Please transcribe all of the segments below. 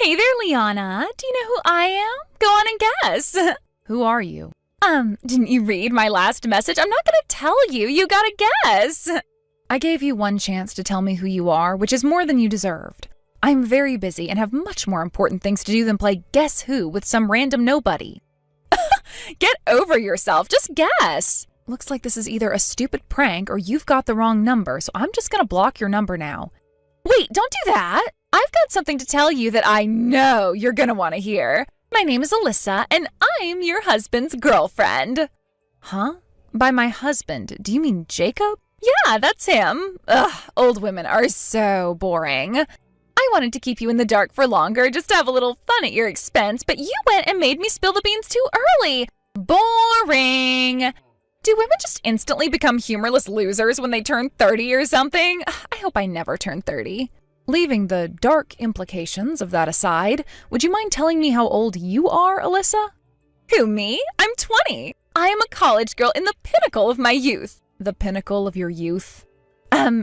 Hey there, Liana. Do you know who I am? Go on and guess. Who are you? Didn't you read my last message? I'm not gonna tell you. You gotta guess. I gave you one chance to tell me who you are, which is more than you deserved. I'm very busy and have much more important things to do than play Guess Who with some random nobody. Get over yourself. Just guess. Looks like this is either a stupid prank or you've got the wrong number, so I'm just gonna block your number now. Wait, don't do that. I've got something to tell you that I know you're gonna want to hear. My name is Alyssa, and I'm your husband's girlfriend. Huh? By my husband, do you mean Jacob? Yeah, that's him. Ugh, old women are so boring. I wanted to keep you in the dark for longer just to have a little fun at your expense, but you went and made me spill the beans too early. Boring. Do women just instantly become humorless losers when they turn 30 or something? I hope I never turn 30. Leaving the dark implications of that aside, would you mind telling me how old you are, Alyssa? Who, me? I'm 20. I am a college girl in the pinnacle of my youth. The pinnacle of your youth?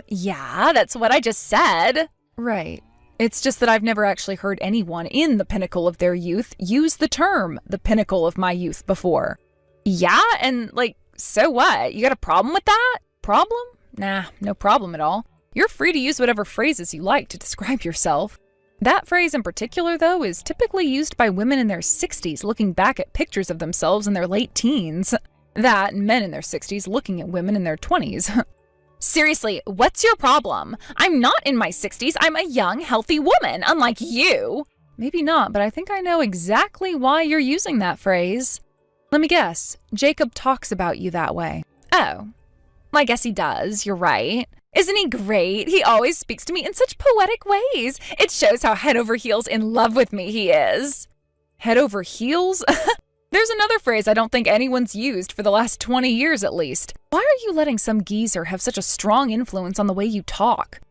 Yeah, that's what I just said. Right. It's just that I've never actually heard anyone in the pinnacle of their youth use the term, the pinnacle of my youth, before. Yeah, and so what? You got a problem with that? Problem? Nah, no problem at all. You're free to use whatever phrases you like to describe yourself. That phrase in particular, though, is typically used by women in their 60s looking back at pictures of themselves in their late teens. That and men in their 60s looking at women in their 20s. Seriously, what's your problem? I'm not in my 60s. I'm a young, healthy woman, unlike you. Maybe not, but I think I know exactly why you're using that phrase. Let me guess. Jacob talks about you that way. Oh, I guess he does. You're right. Isn't he great? He always speaks to me in such poetic ways. It shows how head over heels in love with me he is. Head over heels? There's another phrase I don't think anyone's used for the last 20 years at least. Why are you letting some geezer have such a strong influence on the way you talk?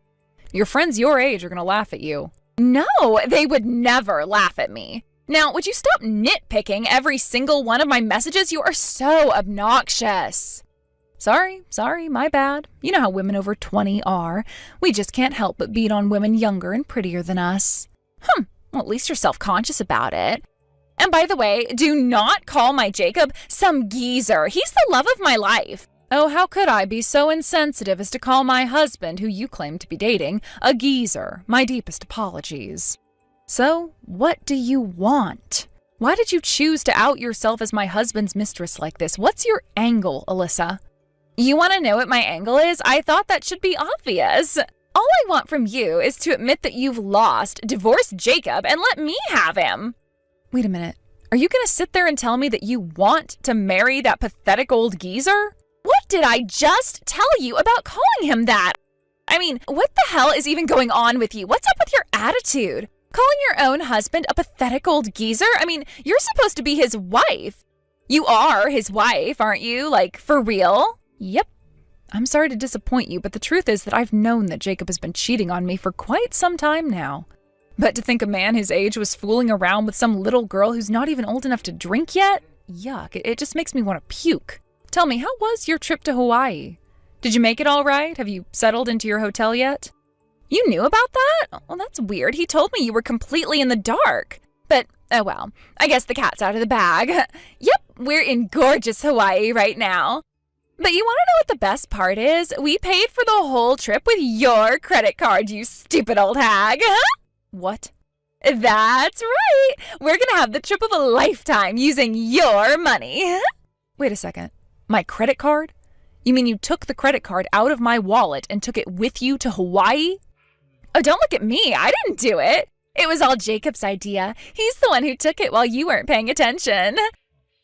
Your friends your age are gonna laugh at you. No, they would never laugh at me. Now, would you stop nitpicking every single one of my messages? You are so obnoxious. Sorry, my bad. You know how women over 20 are. We just can't help but beat on women younger and prettier than us. Well, at least you're self-conscious about it. And by the way, do not call my Jacob some geezer. He's the love of my life. Oh, how could I be so insensitive as to call my husband, who you claim to be dating, a geezer? My deepest apologies. So, what do you want? Why did you choose to out yourself as my husband's mistress like this? What's your angle, Alyssa? You want to know what my angle is? I thought that should be obvious. All I want from you is to admit that you've lost, divorce Jacob, and let me have him. Wait a minute. Are you going to sit there and tell me that you want to marry that pathetic old geezer? What did I just tell you about calling him that? I mean, what the hell is even going on with you? What's up with your attitude? Calling your own husband a pathetic old geezer? I mean, you're supposed to be his wife. You are his wife, aren't you? For real? Yep. I'm sorry to disappoint you, but the truth is that I've known that Jacob has been cheating on me for quite some time now. But to think a man his age was fooling around with some little girl who's not even old enough to drink yet? Yuck, it just makes me want to puke. Tell me, how was your trip to Hawaii? Did you make it all right? Have you settled into your hotel yet? You knew about that? Well, that's weird. He told me you were completely in the dark. But, oh well, I guess the cat's out of the bag. Yep, we're in gorgeous Hawaii right now. But you want to know what the best part is? We paid for the whole trip with your credit card, you stupid old hag. What? That's right. We're going to have the trip of a lifetime using your money. Wait a second. My credit card? You mean you took the credit card out of my wallet and took it with you to Hawaii? Oh, don't look at me. I didn't do it. It was all Jacob's idea. He's the one who took it while you weren't paying attention.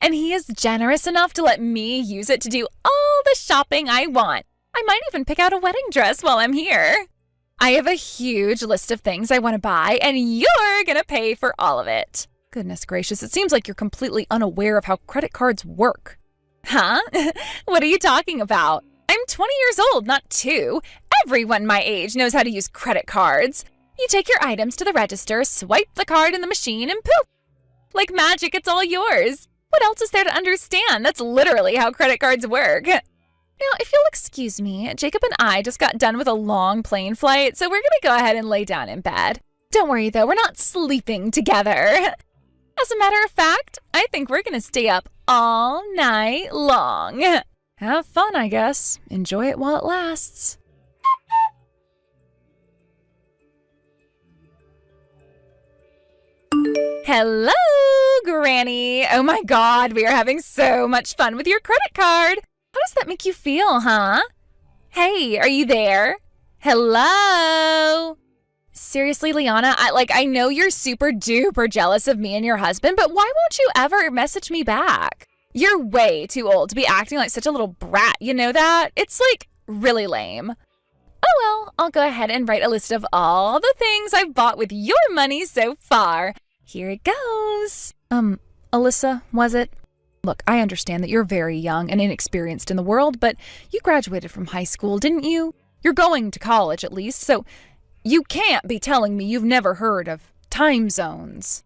And he is generous enough to let me use it to do all the shopping I want. I might even pick out a wedding dress while I'm here. I have a huge list of things I want to buy, and you're going to pay for all of it. Goodness gracious, it seems like you're completely unaware of how credit cards work. Huh? What are you talking about? I'm 20 years old, not 2. Everyone my age knows how to use credit cards. You take your items to the register, swipe the card in the machine, and poof! Like magic, it's all yours. What else is there to understand? That's literally how credit cards work. Now, if you'll excuse me, Jacob and I just got done with a long plane flight, so we're going to go ahead and lay down in bed. Don't worry though, we're not sleeping together. As a matter of fact, I think we're gonna stay up all night long. Have fun, I guess. Enjoy it while it lasts. Hello, Granny. Oh my God, we are having so much fun with your credit card. How does that make you feel, huh? Hey, are you there? Hello? Seriously, Liana, I know you're super duper jealous of me and your husband, but why won't you ever message me back? You're way too old to be acting like such a little brat, you know that? It's really lame. Oh well, I'll go ahead and write a list of all the things I've bought with your money so far. Here it goes. Alyssa, was it? Look, I understand that you're very young and inexperienced in the world, but you graduated from high school, didn't you? You're going to college at least, so you can't be telling me you've never heard of time zones.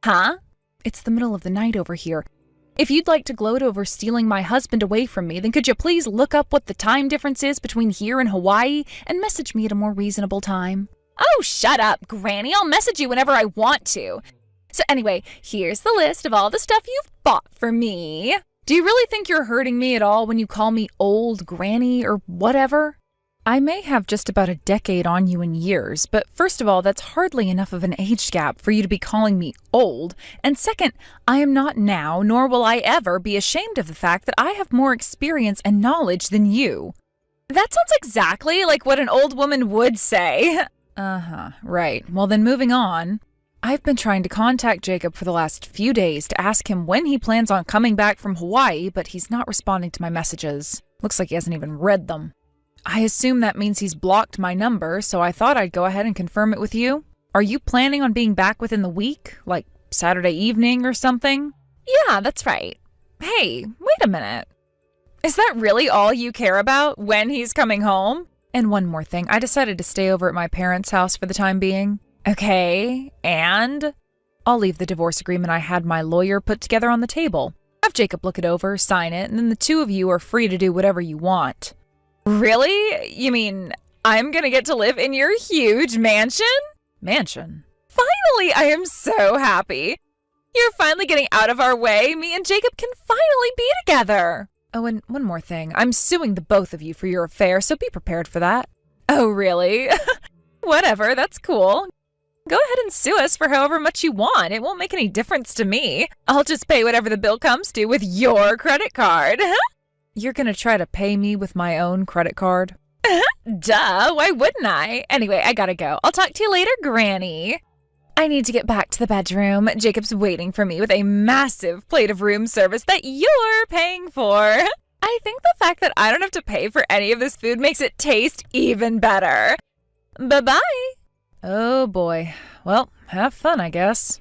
Huh? It's the middle of the night over here. If you'd like to gloat over stealing my husband away from me, then could you please look up what the time difference is between here and Hawaii and message me at a more reasonable time? Oh, shut up, Granny. I'll message you whenever I want to. So anyway, here's the list of all the stuff you've bought for me. Do you really think you're hurting me at all when you call me old granny or whatever? I may have just about a decade on you in years, but first of all, that's hardly enough of an age gap for you to be calling me old. And second, I am not now, nor will I ever be ashamed of the fact that I have more experience and knowledge than you. That sounds exactly like what an old woman would say. Right. Well, then moving on. I've been trying to contact Jacob for the last few days to ask him when he plans on coming back from Hawaii, but he's not responding to my messages. Looks like he hasn't even read them. I assume that means he's blocked my number, so I thought I'd go ahead and confirm it with you. Are you planning on being back within the week? Like Saturday evening or something? Yeah, that's right. Hey, wait a minute. Is that really all you care about, when he's coming home? And one more thing, I decided to stay over at my parents' house for the time being. Okay, and? I'll leave the divorce agreement I had my lawyer put together on the table. Have Jacob look it over, sign it, and then the two of you are free to do whatever you want. Really? You mean I'm gonna get to live in your huge mansion? Mansion? Finally, I am so happy. You're finally getting out of our way. Me and Jacob can finally be together. Oh, and one more thing. I'm suing the both of you for your affair, so be prepared for that. Oh, really? Whatever, that's cool. Go ahead and sue us for however much you want. It won't make any difference to me. I'll just pay whatever the bill comes to with your credit card. You're gonna try to pay me with my own credit card? Duh, why wouldn't I? Anyway, I gotta go. I'll talk to you later, Granny. I need to get back to the bedroom. Jacob's waiting for me with a massive plate of room service that you're paying for. I think the fact that I don't have to pay for any of this food makes it taste even better. Bye-bye. Oh boy. Well, have fun, I guess.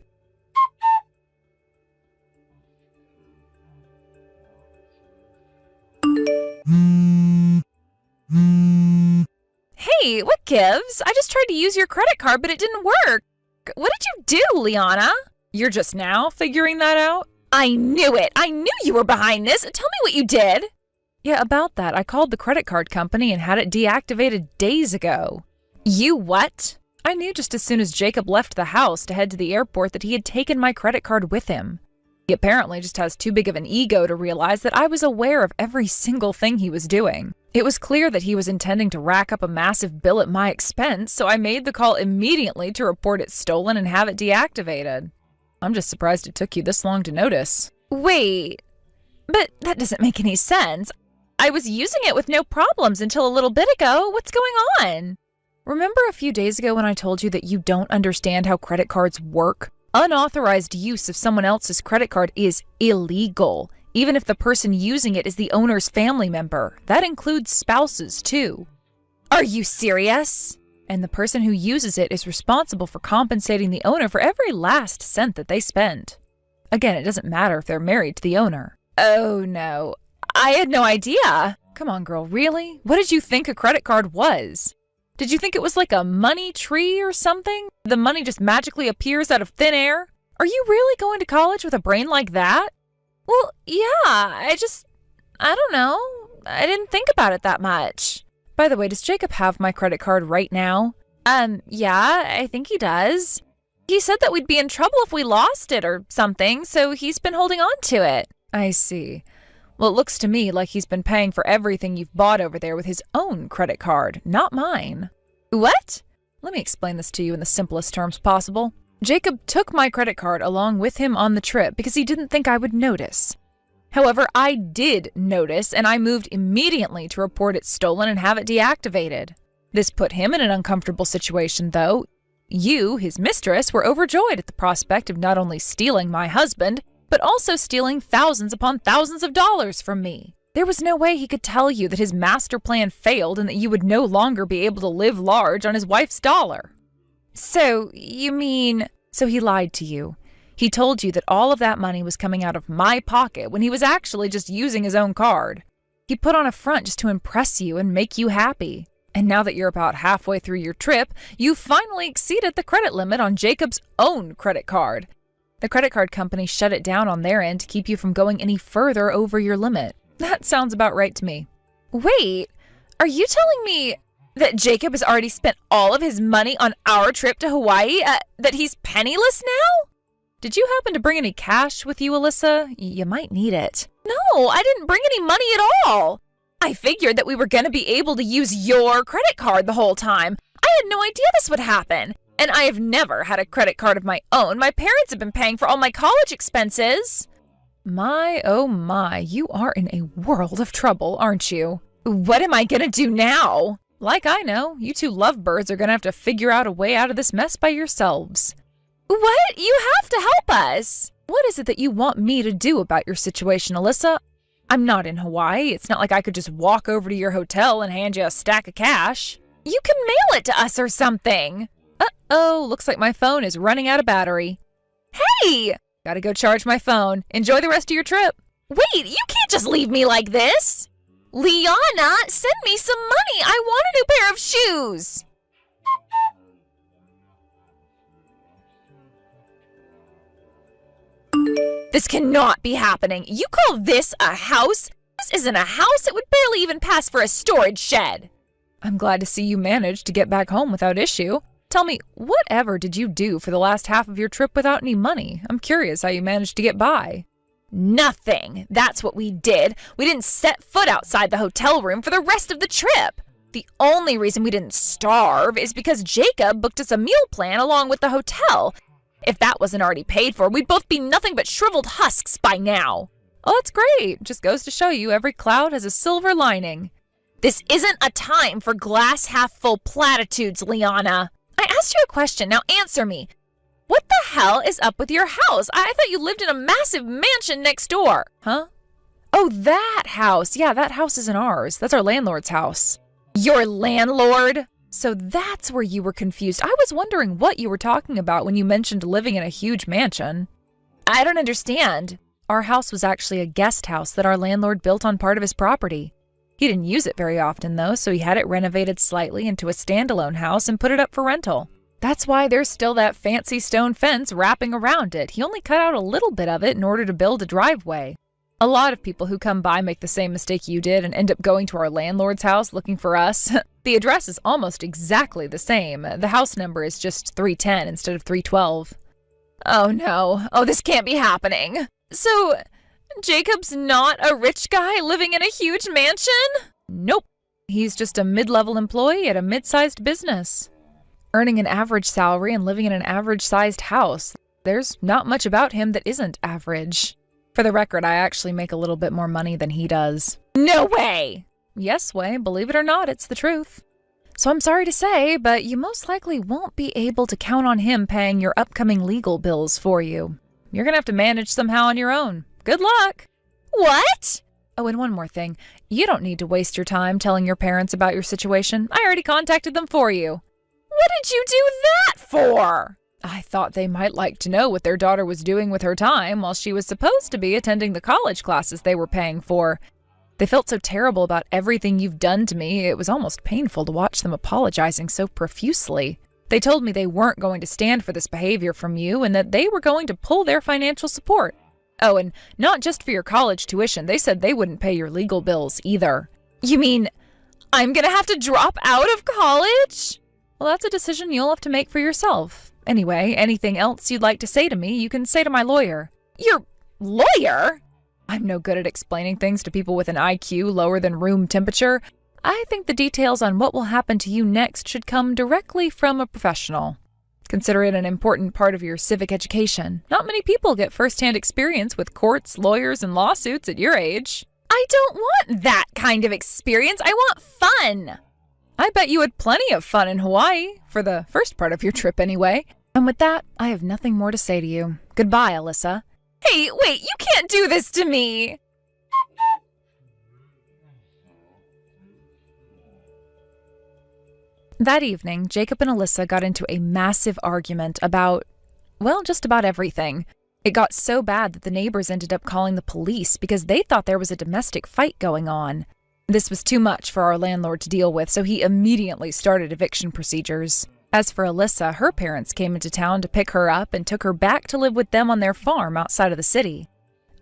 Hey, what gives? I just tried to use your credit card, but it didn't work. What did you do, Liana? You're just now figuring that out? I knew it. I knew you were behind this. Tell me what you did. Yeah, about that. I called the credit card company and had it deactivated days ago. You what? I knew just as soon as Jacob left the house to head to the airport that he had taken my credit card with him. He apparently just has too big of an ego to realize that I was aware of every single thing he was doing. It was clear that he was intending to rack up a massive bill at my expense, so I made the call immediately to report it stolen and have it deactivated. I'm just surprised it took you this long to notice. Wait, but that doesn't make any sense. I was using it with no problems until a little bit ago. What's going on? Remember a few days ago when I told you that you don't understand how credit cards work? Unauthorized use of someone else's credit card is illegal, even if the person using it is the owner's family member. That includes spouses, too. Are you serious? And the person who uses it is responsible for compensating the owner for every last cent that they spend. Again, it doesn't matter if they're married to the owner. Oh, no. I had no idea. Come on, girl, really? What did you think a credit card was? Did you think it was like a money tree or something? The money just magically appears out of thin air? Are you really going to college with a brain like that? Well, yeah, I don't know. I didn't think about it that much. By the way, does Jacob have my credit card right now? Yeah, I think he does. He said that we'd be in trouble if we lost it or something, so he's been holding on to it. I see. Well, it looks to me like he's been paying for everything you've bought over there with his own credit card, not mine. What? Let me explain this to you in the simplest terms possible. Jacob took my credit card along with him on the trip because he didn't think I would notice. However, I did notice, and I moved immediately to report it stolen and have it deactivated. This put him in an uncomfortable situation, though. You, his mistress, were overjoyed at the prospect of not only stealing my husband, but also stealing thousands upon thousands of dollars from me. There was no way he could tell you that his master plan failed and that you would no longer be able to live large on his wife's dollar. So, you mean... So he lied to you. He told you that all of that money was coming out of my pocket when he was actually just using his own card. He put on a front just to impress you and make you happy. And now that you're about halfway through your trip, you finally exceeded the credit limit on Jacob's own credit card. The credit card company shut it down on their end to keep you from going any further over your limit. That sounds about right to me. Wait, are you telling me that Jacob has already spent all of his money on our trip to Hawaii? That he's penniless now? Did you happen to bring any cash with you, Alyssa? You might need it. No, I didn't bring any money at all. I figured that we were going to be able to use your credit card the whole time. I had no idea this would happen. And I have never had a credit card of my own. My parents have been paying for all my college expenses. My, oh my, you are in a world of trouble, aren't you? What am I going to do now? Like I know, you two lovebirds are going to have to figure out a way out of this mess by yourselves. What? You have to help us. What is it that you want me to do about your situation, Alyssa? I'm not in Hawaii. It's not like I could just walk over to your hotel and hand you a stack of cash. You can mail it to us or something. Uh-oh, looks like my phone is running out of battery. Hey! Gotta go charge my phone. Enjoy the rest of your trip. Wait, you can't just leave me like this. Liana, send me some money. I want a new pair of shoes. This cannot be happening. You call this a house? This isn't a house. It would barely even pass for a storage shed. I'm glad to see you managed to get back home without issue. Tell me, whatever did you do for the last half of your trip without any money? I'm curious how you managed to get by. Nothing. That's what we did. We didn't set foot outside the hotel room for the rest of the trip. The only reason we didn't starve is because Jacob booked us a meal plan along with the hotel. If that wasn't already paid for, we'd both be nothing but shriveled husks by now. Oh, that's great. Just goes to show you every cloud has a silver lining. This isn't a time for glass half full platitudes, Liana. I asked you a question. Now answer me. What the hell is up with your house? I thought you lived in a massive mansion next door. Huh? Oh, that house. Yeah, that house isn't ours. That's our landlord's house. Your landlord? So that's where you were confused. I was wondering what you were talking about when you mentioned living in a huge mansion. I don't understand. Our house was actually a guest house that our landlord built on part of his property. He didn't use it very often, though, so he had it renovated slightly into a standalone house and put it up for rental. That's why there's still that fancy stone fence wrapping around it. He only cut out a little bit of it in order to build a driveway. A lot of people who come by make the same mistake you did and end up going to our landlord's house looking for us. The address is almost exactly the same. The house number is just 310 instead of 312. Oh no. Oh, this can't be happening. So, Jacob's not a rich guy living in a huge mansion? Nope. He's just a mid-level employee at a mid-sized business, earning an average salary and living in an average-sized house. There's not much about him that isn't average. For the record, I actually make a little bit more money than he does. No way! Yes, Way, believe it or not, it's the truth. So I'm sorry to say, but you most likely won't be able to count on him paying your upcoming legal bills for you. You're gonna have to manage somehow on your own. Good luck! What? Oh, and one more thing. You don't need to waste your time telling your parents about your situation. I already contacted them for you. What did you do that for? I thought they might like to know what their daughter was doing with her time while she was supposed to be attending the college classes they were paying for. They felt so terrible about everything you've done to me, it was almost painful to watch them apologizing so profusely. They told me they weren't going to stand for this behavior from you and that they were going to pull their financial support. Oh, and not just for your college tuition, they said they wouldn't pay your legal bills either. You mean I'm gonna have to drop out of college? Well, that's a decision you'll have to make for yourself. Anyway, anything else you'd like to say to me, you can say to my lawyer. Your lawyer? I'm no good at explaining things to people with an IQ lower than room temperature. I think the details on what will happen to you next should come directly from a professional. Consider it an important part of your civic education. Not many people get first-hand experience with courts, lawyers, and lawsuits at your age. I don't want that kind of experience. I want fun. I bet you had plenty of fun in Hawaii, for the first part of your trip anyway. And with that, I have nothing more to say to you. Goodbye, Alyssa. Hey, wait, you can't do this to me. That evening, Jacob and Alyssa got into a massive argument about, well, just about everything. It got so bad that the neighbors ended up calling the police because they thought there was a domestic fight going on. This was too much for our landlord to deal with, so he immediately started eviction procedures. As for Alyssa, her parents came into town to pick her up and took her back to live with them on their farm outside of the city.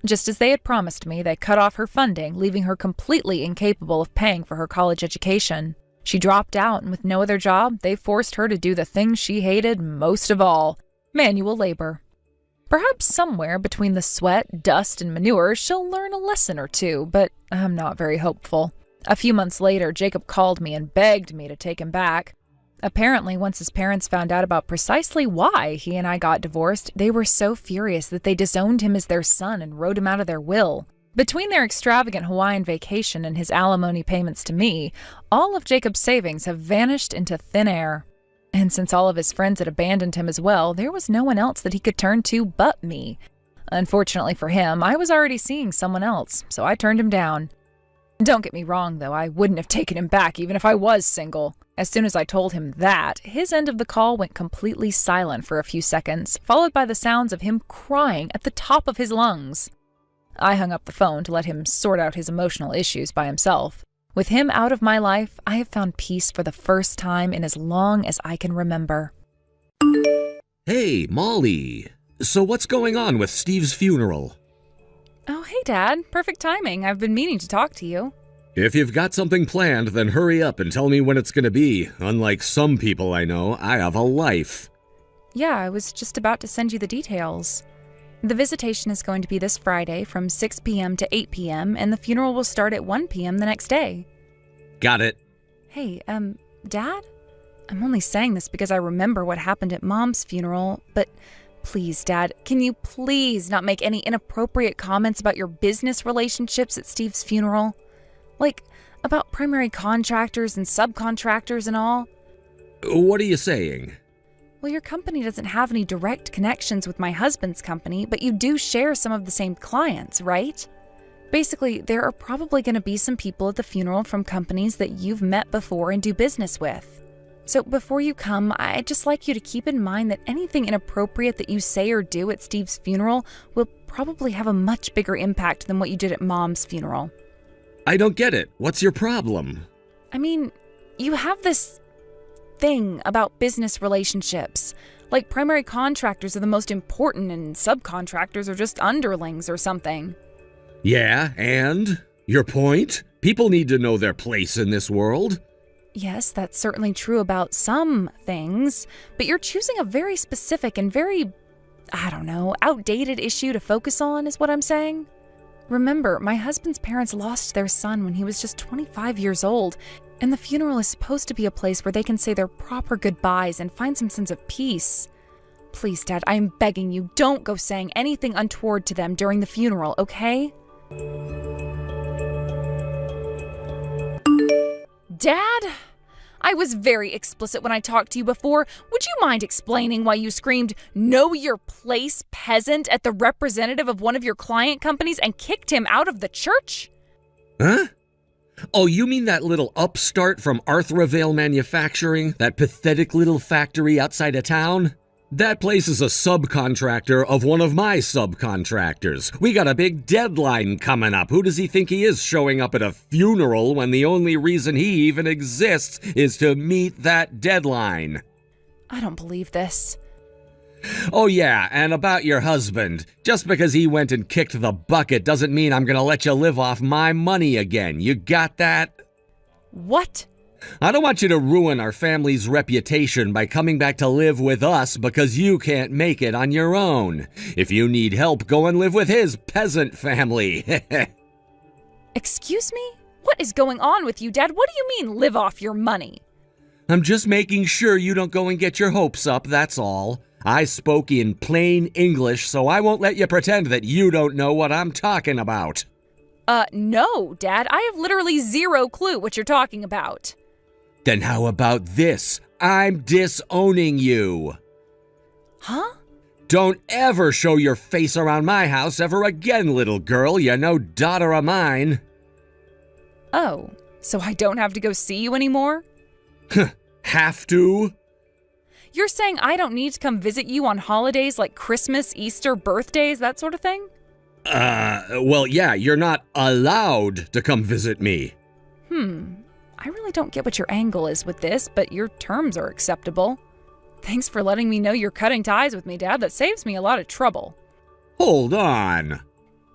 Just as they had promised me, they cut off her funding, leaving her completely incapable of paying for her college education. She dropped out, and with no other job, they forced her to do the thing she hated most of all: manual labor. Perhaps somewhere between the sweat, dust, and manure, she'll learn a lesson or two, but I'm not very hopeful. A few months later, Jacob called me and begged me to take him back. Apparently, once his parents found out about precisely why he and I got divorced, they were so furious that they disowned him as their son and wrote him out of their will. Between their extravagant Hawaiian vacation and his alimony payments to me, all of Jacob's savings have vanished into thin air. And since all of his friends had abandoned him as well, there was no one else that he could turn to but me. Unfortunately for him, I was already seeing someone else, so I turned him down. Don't get me wrong, though, I wouldn't have taken him back even if I was single. As soon as I told him that, his end of the call went completely silent for a few seconds, followed by the sounds of him crying at the top of his lungs. I hung up the phone to let him sort out his emotional issues by himself. With him out of my life, I have found peace for the first time in as long as I can remember. Hey, Molly. So what's going on with Steve's funeral? Oh, hey, Dad. Perfect timing. I've been meaning to talk to you. If you've got something planned, then hurry up and tell me when it's gonna be. Unlike some people I know, I have a life. Yeah, I was just about to send you the details. The visitation is going to be this Friday from 6 p.m. to 8 p.m., and the funeral will start at 1 p.m. the next day. Got it. Hey, Dad? I'm only saying this because I remember what happened at Mom's funeral, but please, Dad, can you please not make any inappropriate comments about your business relationships at Steve's funeral? Like, about primary contractors and subcontractors and all? What are you saying? Well, your company doesn't have any direct connections with my husband's company, but you do share some of the same clients, right? Basically, there are probably going to be some people at the funeral from companies that you've met before and do business with. So before you come, I'd just like you to keep in mind that anything inappropriate that you say or do at Steve's funeral will probably have a much bigger impact than what you did at Mom's funeral. I don't get it. What's your problem? I mean, you have this thing about business relationships. Like primary contractors are the most important and subcontractors are just underlings or something. Yeah, and? Your point? People need to know their place in this world. Yes, that's certainly true about some things, but you're choosing a very specific and very, outdated issue to focus on, is what I'm saying. Remember, my husband's parents lost their son when he was just 25 years old, and the funeral is supposed to be a place where they can say their proper goodbyes and find some sense of peace. Please, Dad, I am begging you, don't go saying anything untoward to them during the funeral, okay? Dad? I was very explicit when I talked to you before. Would you mind explaining why you screamed, "Know your place, peasant," at the representative of one of your client companies and kicked him out of the church? Huh? Oh, you mean that little upstart from Arthravale Manufacturing? That pathetic little factory outside of town? That place is a subcontractor of one of my subcontractors. We got a big deadline coming up. Who does he think he is showing up at a funeral when the only reason he even exists is to meet that deadline? I don't believe this. Oh yeah, and about your husband. Just because he went and kicked the bucket doesn't mean I'm gonna let you live off my money again. You got that? What? I don't want you to ruin our family's reputation by coming back to live with us because you can't make it on your own. If you need help, go and live with his peasant family. Excuse me? What is going on with you, Dad? What do you mean, live off your money? I'm just making sure you don't go and get your hopes up, that's all. I spoke in plain English, so I won't let you pretend that you don't know what I'm talking about. No, Dad. I have literally zero clue what you're talking about. Then how about this? I'm disowning you. Huh? Don't ever show your face around my house ever again, little girl. You're no daughter of mine. Oh, so I don't have to go see you anymore? Have to? You're saying I don't need to come visit you on holidays like Christmas, Easter, birthdays, that sort of thing? Well, yeah, you're not allowed to come visit me. I really don't get what your angle is with this, but your terms are acceptable. Thanks for letting me know you're cutting ties with me, Dad. That saves me a lot of trouble. Hold on.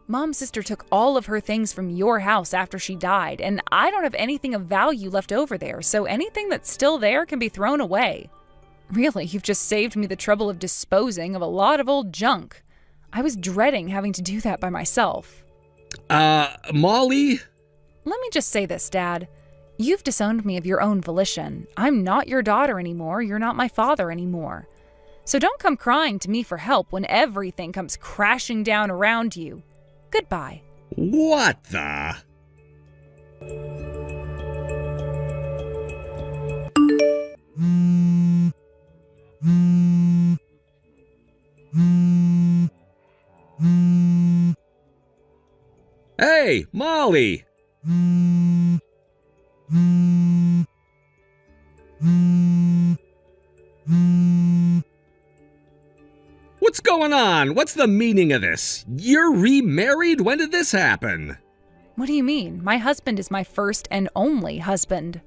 Mom's sister took all of her things from your house after she died, and I don't have anything of value left over there, so anything that's still there can be thrown away. Really, you've just saved me the trouble of disposing of a lot of old junk. I was dreading having to do that by myself. Molly? Let me just say this, Dad. You've disowned me of your own volition. I'm not your daughter anymore. You're not my father anymore. So don't come crying to me for help when everything comes crashing down around you. Goodbye. What the? Hey, Molly! What's going on? What's the meaning of this? You're remarried? When did this happen? What do you mean? My husband is my first and only husband.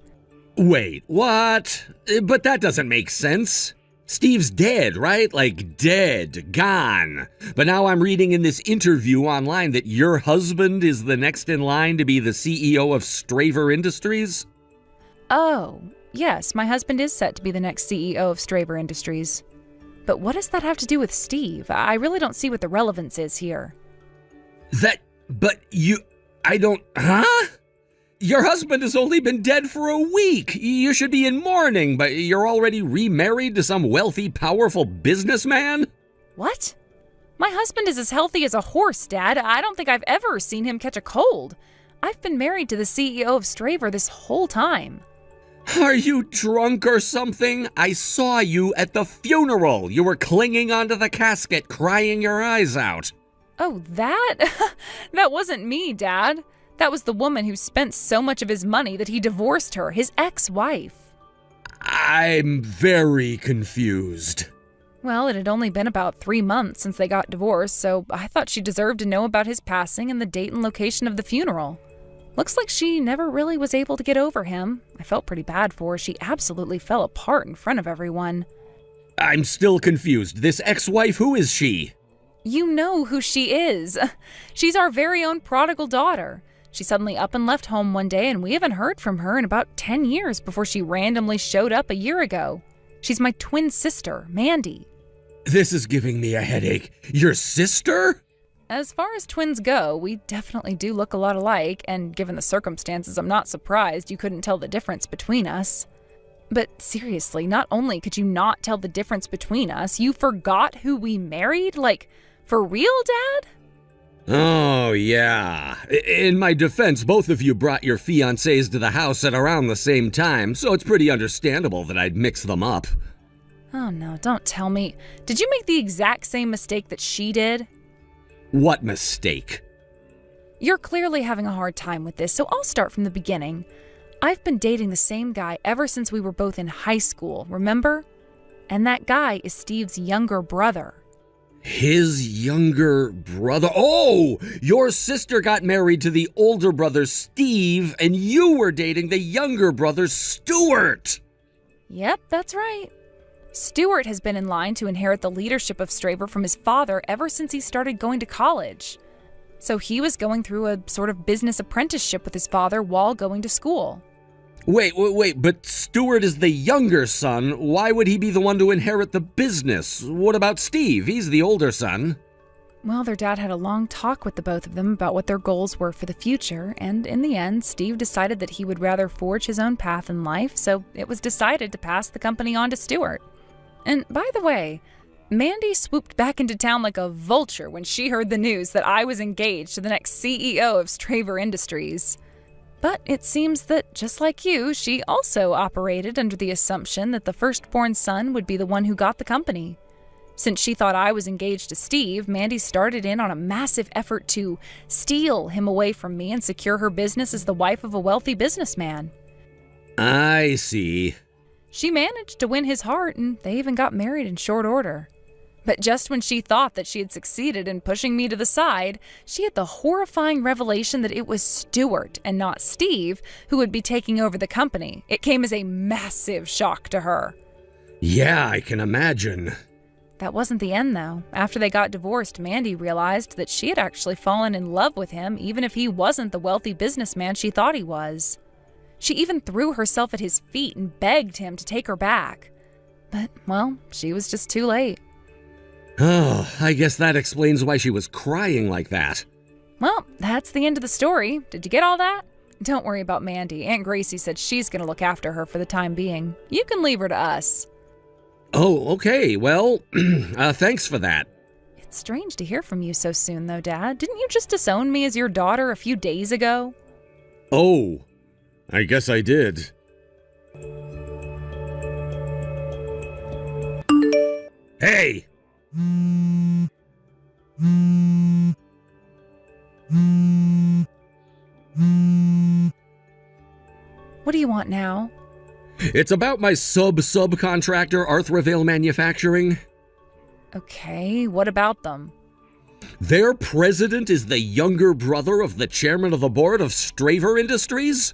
Wait, what? But that doesn't make sense. Steve's dead, right? Like dead, gone. But now I'm reading in this interview online that your husband is the next in line to be the CEO of Straver Industries? Oh, yes, my husband is set to be the next CEO of Straver Industries. But what does that have to do with Steve? I really don't see what the relevance is here. Huh? Your husband has only been dead for a week. You should be in mourning, but you're already remarried to some wealthy, powerful businessman? What? My husband is as healthy as a horse, Dad. I don't think I've ever seen him catch a cold. I've been married to the CEO of Straver this whole time. Are you drunk or something? I saw you at the funeral. You were clinging onto the casket, crying your eyes out. Oh, that? That wasn't me, Dad. That was the woman who spent so much of his money that he divorced her, his ex-wife. I'm very confused. Well, it had only been about 3 months since they got divorced, so I thought she deserved to know about his passing and the date and location of the funeral. Looks like she never really was able to get over him. I felt pretty bad for her. She absolutely fell apart in front of everyone. I'm still confused. This ex-wife, who is she? You know who she is. She's our very own prodigal daughter. She suddenly up and left home one day, and we haven't heard from her in about 10 years before she randomly showed up a year ago. She's my twin sister, Mandy. This is giving me a headache. Your sister? As far as twins go, we definitely do look a lot alike, and given the circumstances, I'm not surprised you couldn't tell the difference between us. But seriously, not only could you not tell the difference between us, you forgot who we married? Like, for real, Dad? Oh, yeah. In my defense, both of you brought your fiancés to the house at around the same time, so it's pretty understandable that I'd mix them up. Oh no, don't tell me. Did you make the exact same mistake that she did? What mistake? You're clearly having a hard time with this, so I'll start from the beginning. I've been dating the same guy ever since we were both in high school, remember? And that guy is Steve's younger brother. His younger brother? Oh, your sister got married to the older brother, Steve, and you were dating the younger brother, Stuart. Yep, that's right. Stuart has been in line to inherit the leadership of Straver from his father ever since he started going to college. So he was going through a sort of business apprenticeship with his father while going to school. Wait, but Stuart is the younger son. Why would he be the one to inherit the business? What about Steve? He's the older son. Well, their dad had a long talk with the both of them about what their goals were for the future, and in the end, Steve decided that he would rather forge his own path in life, so it was decided to pass the company on to Stuart. And by the way, Mandy swooped back into town like a vulture when she heard the news that I was engaged to the next CEO of Straver Industries. But it seems that, just like you, she also operated under the assumption that the firstborn son would be the one who got the company. Since she thought I was engaged to Steve, Mandy started in on a massive effort to steal him away from me and secure her business as the wife of a wealthy businessman. I see. She managed to win his heart, and they even got married in short order. But just when she thought that she had succeeded in pushing me to the side, she had the horrifying revelation that it was Stuart and not Steve who would be taking over the company. It came as a massive shock to her. Yeah, I can imagine. That wasn't the end, though. After they got divorced, Mandy realized that she had actually fallen in love with him, even if he wasn't the wealthy businessman she thought he was. She even threw herself at his feet and begged him to take her back. But, well, she was just too late. Oh, I guess that explains why she was crying like that. Well, that's the end of the story. Did you get all that? Don't worry about Mandy. Aunt Gracie said she's going to look after her for the time being. You can leave her to us. Oh, okay. Well, thanks for that. It's strange to hear from you so soon, though, Dad. Didn't you just disown me as your daughter a few days ago? Oh, I guess I did. Hey! What do you want now? It's about my subcontractor, Arthravale Manufacturing. Okay, what about them? Their president is the younger brother of the chairman of the board of Straver Industries?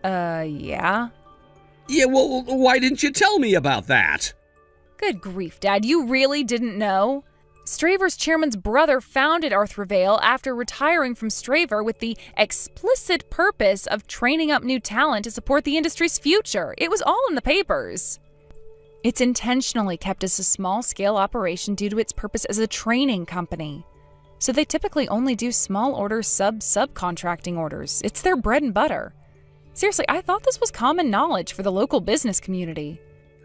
Yeah? Yeah, well, why didn't you tell me about that? Good grief, Dad, you really didn't know? Straver's chairman's brother founded Arthravale after retiring from Straver with the explicit purpose of training up new talent to support the industry's future. It was all in the papers. It's intentionally kept as a small-scale operation due to its purpose as a training company. So they typically only do small order subcontracting orders. It's their bread and butter. Seriously, I thought this was common knowledge for the local business community.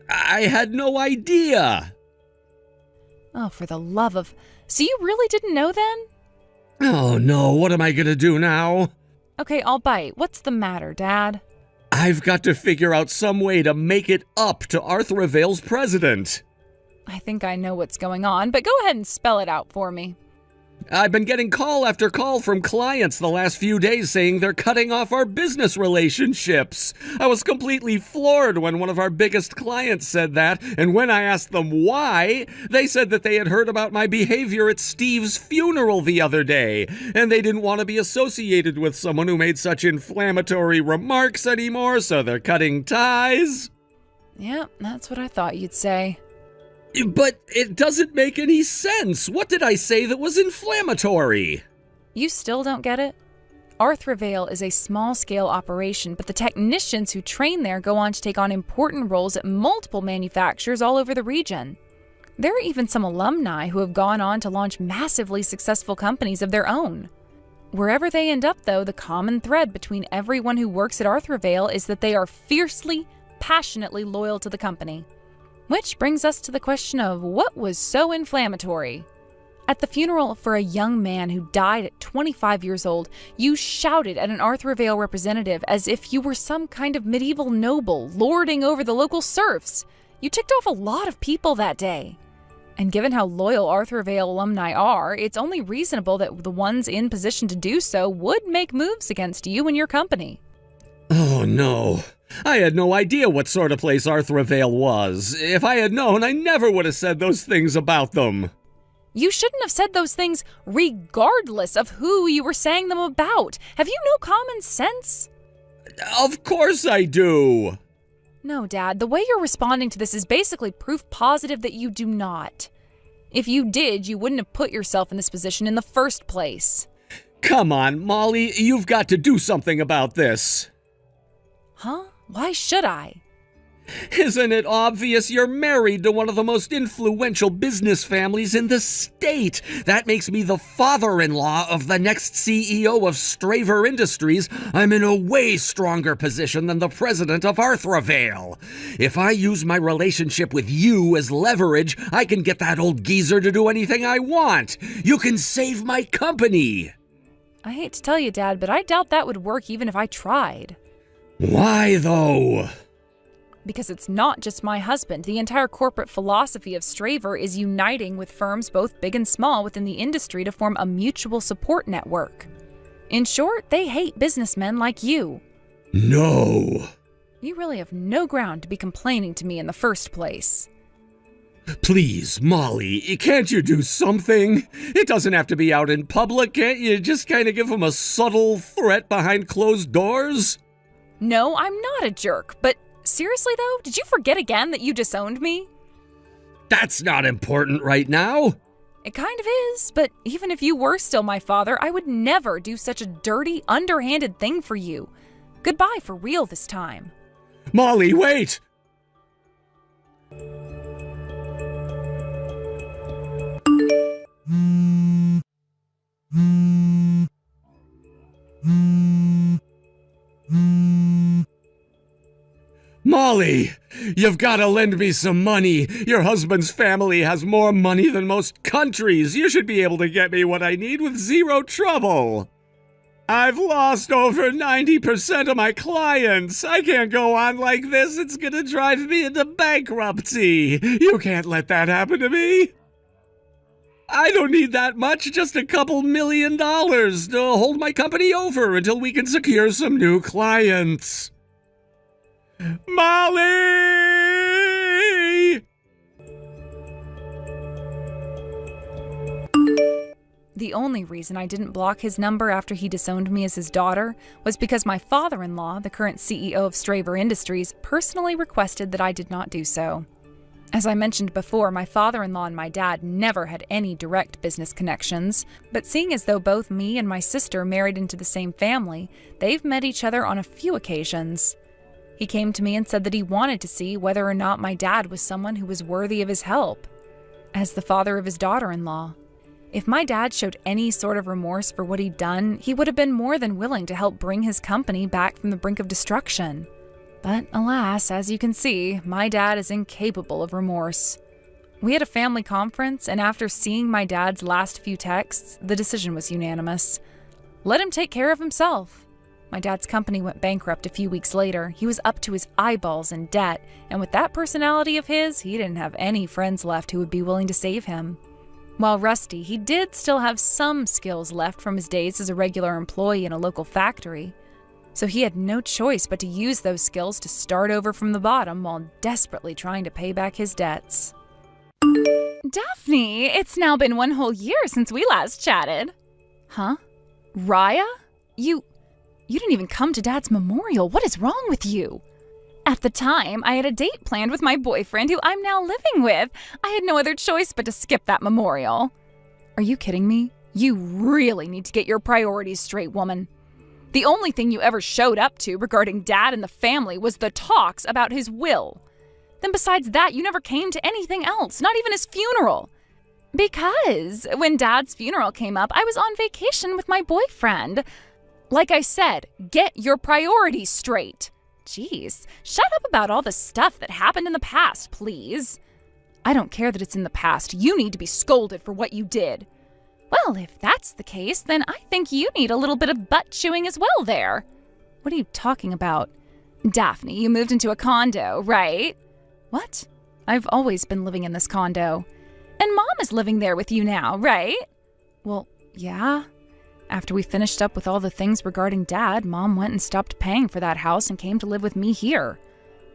I had no idea. Oh, for the love of... So you really didn't know then? Oh no, what am I gonna do now? Okay, I'll bite. What's the matter, Dad? I've got to figure out some way to make it up to Arthravale's president. I think I know what's going on, but go ahead and spell it out for me. I've been getting call after call from clients the last few days saying they're cutting off our business relationships. I was completely floored when one of our biggest clients said that, and when I asked them why, they said that they had heard about my behavior at Steve's funeral the other day, and they didn't want to be associated with someone who made such inflammatory remarks anymore, so they're cutting ties. Yeah, that's what I thought you'd say. But it doesn't make any sense. What did I say that was inflammatory? You still don't get it? Arthravale is a small-scale operation, but the technicians who train there go on to take on important roles at multiple manufacturers all over the region. There are even some alumni who have gone on to launch massively successful companies of their own. Wherever they end up, though, the common thread between everyone who works at Arthravale is that they are fiercely, passionately loyal to the company. Which brings us to the question of what was so inflammatory. At the funeral for a young man who died at 25 years old, you shouted at an Arthravale representative as if you were some kind of medieval noble lording over the local serfs. You ticked off a lot of people that day. And given how loyal Arthravale alumni are, it's only reasonable that the ones in position to do so would make moves against you and your company. Oh no. I had no idea what sort of place Arthravale was. If I had known, I never would have said those things about them. You shouldn't have said those things regardless of who you were saying them about. Have you no common sense? Of course I do. No, Dad. The way you're responding to this is basically proof positive that you do not. If you did, you wouldn't have put yourself in this position in the first place. Come on, Molly, you've got to do something about this. Huh? Why should I? Isn't it obvious you're married to one of the most influential business families in the state? That makes me the father-in-law of the next CEO of Straver Industries. I'm in a way stronger position than the president of Arthravale. If I use my relationship with you as leverage, I can get that old geezer to do anything I want. You can save my company. I hate to tell you, Dad, but I doubt that would work even if I tried. Why, though? Because it's not just my husband. The entire corporate philosophy of Straver is uniting with firms both big and small within the industry to form a mutual support network. In short, they hate businessmen like you. No. You really have no ground to be complaining to me in the first place. Please, Molly, can't you do something? It doesn't have to be out in public. Can't you just kind of give him a subtle threat behind closed doors? No, I'm not a jerk, but seriously though, did you forget again that you disowned me? That's not important right now. It kind of is, but even if you were still my father, I would never do such a dirty, underhanded thing for you. Goodbye for real this time. Molly, wait! Molly, you've got to lend me some money. Your husband's family has more money than most countries. You should be able to get me what I need with zero trouble. I've lost over 90% of my clients. I can't go on like this. It's gonna drive me into bankruptcy. You can't let that happen to me. I don't need that much, just a couple $1 million to hold my company over until we can secure some new clients. Molly! The only reason I didn't block his number after he disowned me as his daughter was because my father-in-law, the current CEO of Straver Industries, personally requested that I did not do so. As I mentioned before, my father-in-law and my dad never had any direct business connections, but seeing as though both me and my sister married into the same family, they've met each other on a few occasions. He came to me and said that he wanted to see whether or not my dad was someone who was worthy of his help, as the father of his daughter-in-law. If my dad showed any sort of remorse for what he'd done, he would have been more than willing to help bring his company back from the brink of destruction. But alas, as you can see, my dad is incapable of remorse. We had a family conference, and after seeing my dad's last few texts, the decision was unanimous. Let him take care of himself. My dad's company went bankrupt a few weeks later. He was up to his eyeballs in debt, and with that personality of his, he didn't have any friends left who would be willing to save him. While rusty, he did still have some skills left from his days as a regular employee in a local factory. So he had no choice but to use those skills to start over from the bottom while desperately trying to pay back his debts. Daphne, it's now been 1 whole year since we last chatted. Huh? Raya? You didn't even come to Dad's memorial. What is wrong with you? At the time, I had a date planned with my boyfriend who I'm now living with. I had no other choice but to skip that memorial. Are you kidding me? You really need to get your priorities straight, woman. The only thing you ever showed up to regarding Dad and the family was the talks about his will. Then besides that, you never came to anything else, not even his funeral. Because when Dad's funeral came up, I was on vacation with my boyfriend. Like I said, get your priorities straight. Jeez, shut up about all the stuff that happened in the past, please. I don't care that it's in the past. You need to be scolded for what you did. Well, if that's the case, then I think you need a little bit of butt chewing as well there. What are you talking about? Daphne, you moved into a condo, right? What? I've always been living in this condo. And Mom is living there with you now, right? Well, yeah. After we finished up with all the things regarding Dad, Mom went and stopped paying for that house and came to live with me here.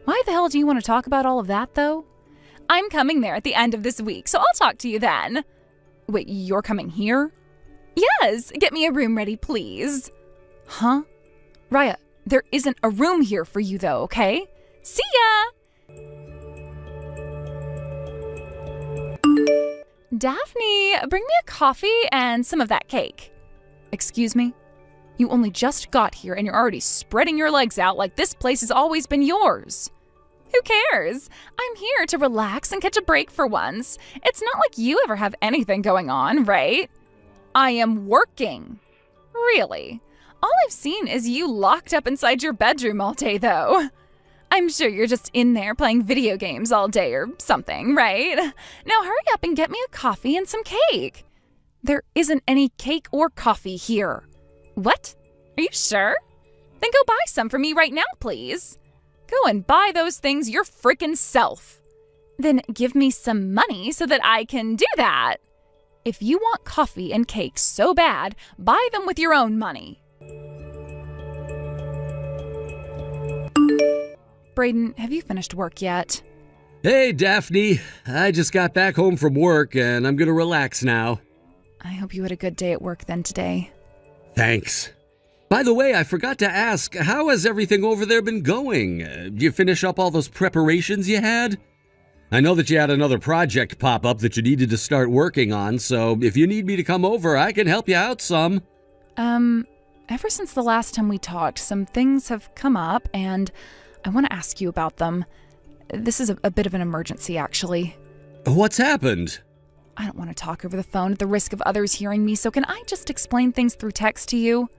Why the hell do you want to talk about all of that, though? I'm coming there at the end of this week, so I'll talk to you then. Wait, you're coming here? Yes, get me a room ready, please. Huh? Raya, there isn't a room here for you, though, okay? See ya! Daphne, bring me a coffee and some of that cake. Excuse me? You only just got here and you're already spreading your legs out like this place has always been yours. Who cares? I'm here to relax and catch a break for once. It's not like you ever have anything going on, right? I am working. Really? All I've seen is you locked up inside your bedroom all day, though. I'm sure you're just in there playing video games all day or something, right? Now hurry up and get me a coffee and some cake. There isn't any cake or coffee here. What? Are you sure? Then go buy some for me right now, please. Go and buy those things your frickin' self. Then give me some money so that I can do that. If you want coffee and cake so bad, buy them with your own money. Brayden, have you finished work yet? Hey, Daphne. I just got back home from work and I'm gonna relax now. I hope you had a good day at work then today. Thanks. By the way, I forgot to ask, how has everything over there been going? Did you finish up all those preparations you had? I know that you had another project pop up that you needed to start working on, so if you need me to come over, I can help you out some. Ever since the last time we talked, some things have come up, and I want to ask you about them. This is a bit of an emergency, actually. What's happened? I don't want to talk over the phone at the risk of others hearing me, so can I just explain things through text to you?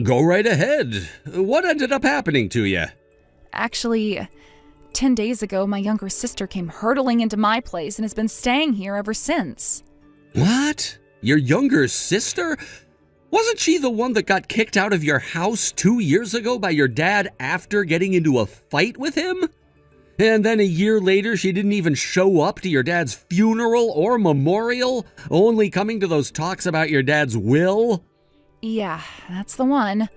Go right ahead. What ended up happening to you? Actually, 10 days ago, my younger sister came hurtling into my place and has been staying here ever since. What? Your younger sister? Wasn't she the one that got kicked out of your house 2 years ago by your dad after getting into a fight with him? And then a year later, she didn't even show up to your dad's funeral or memorial, only coming to those talks about your dad's will? Yeah, that's the one.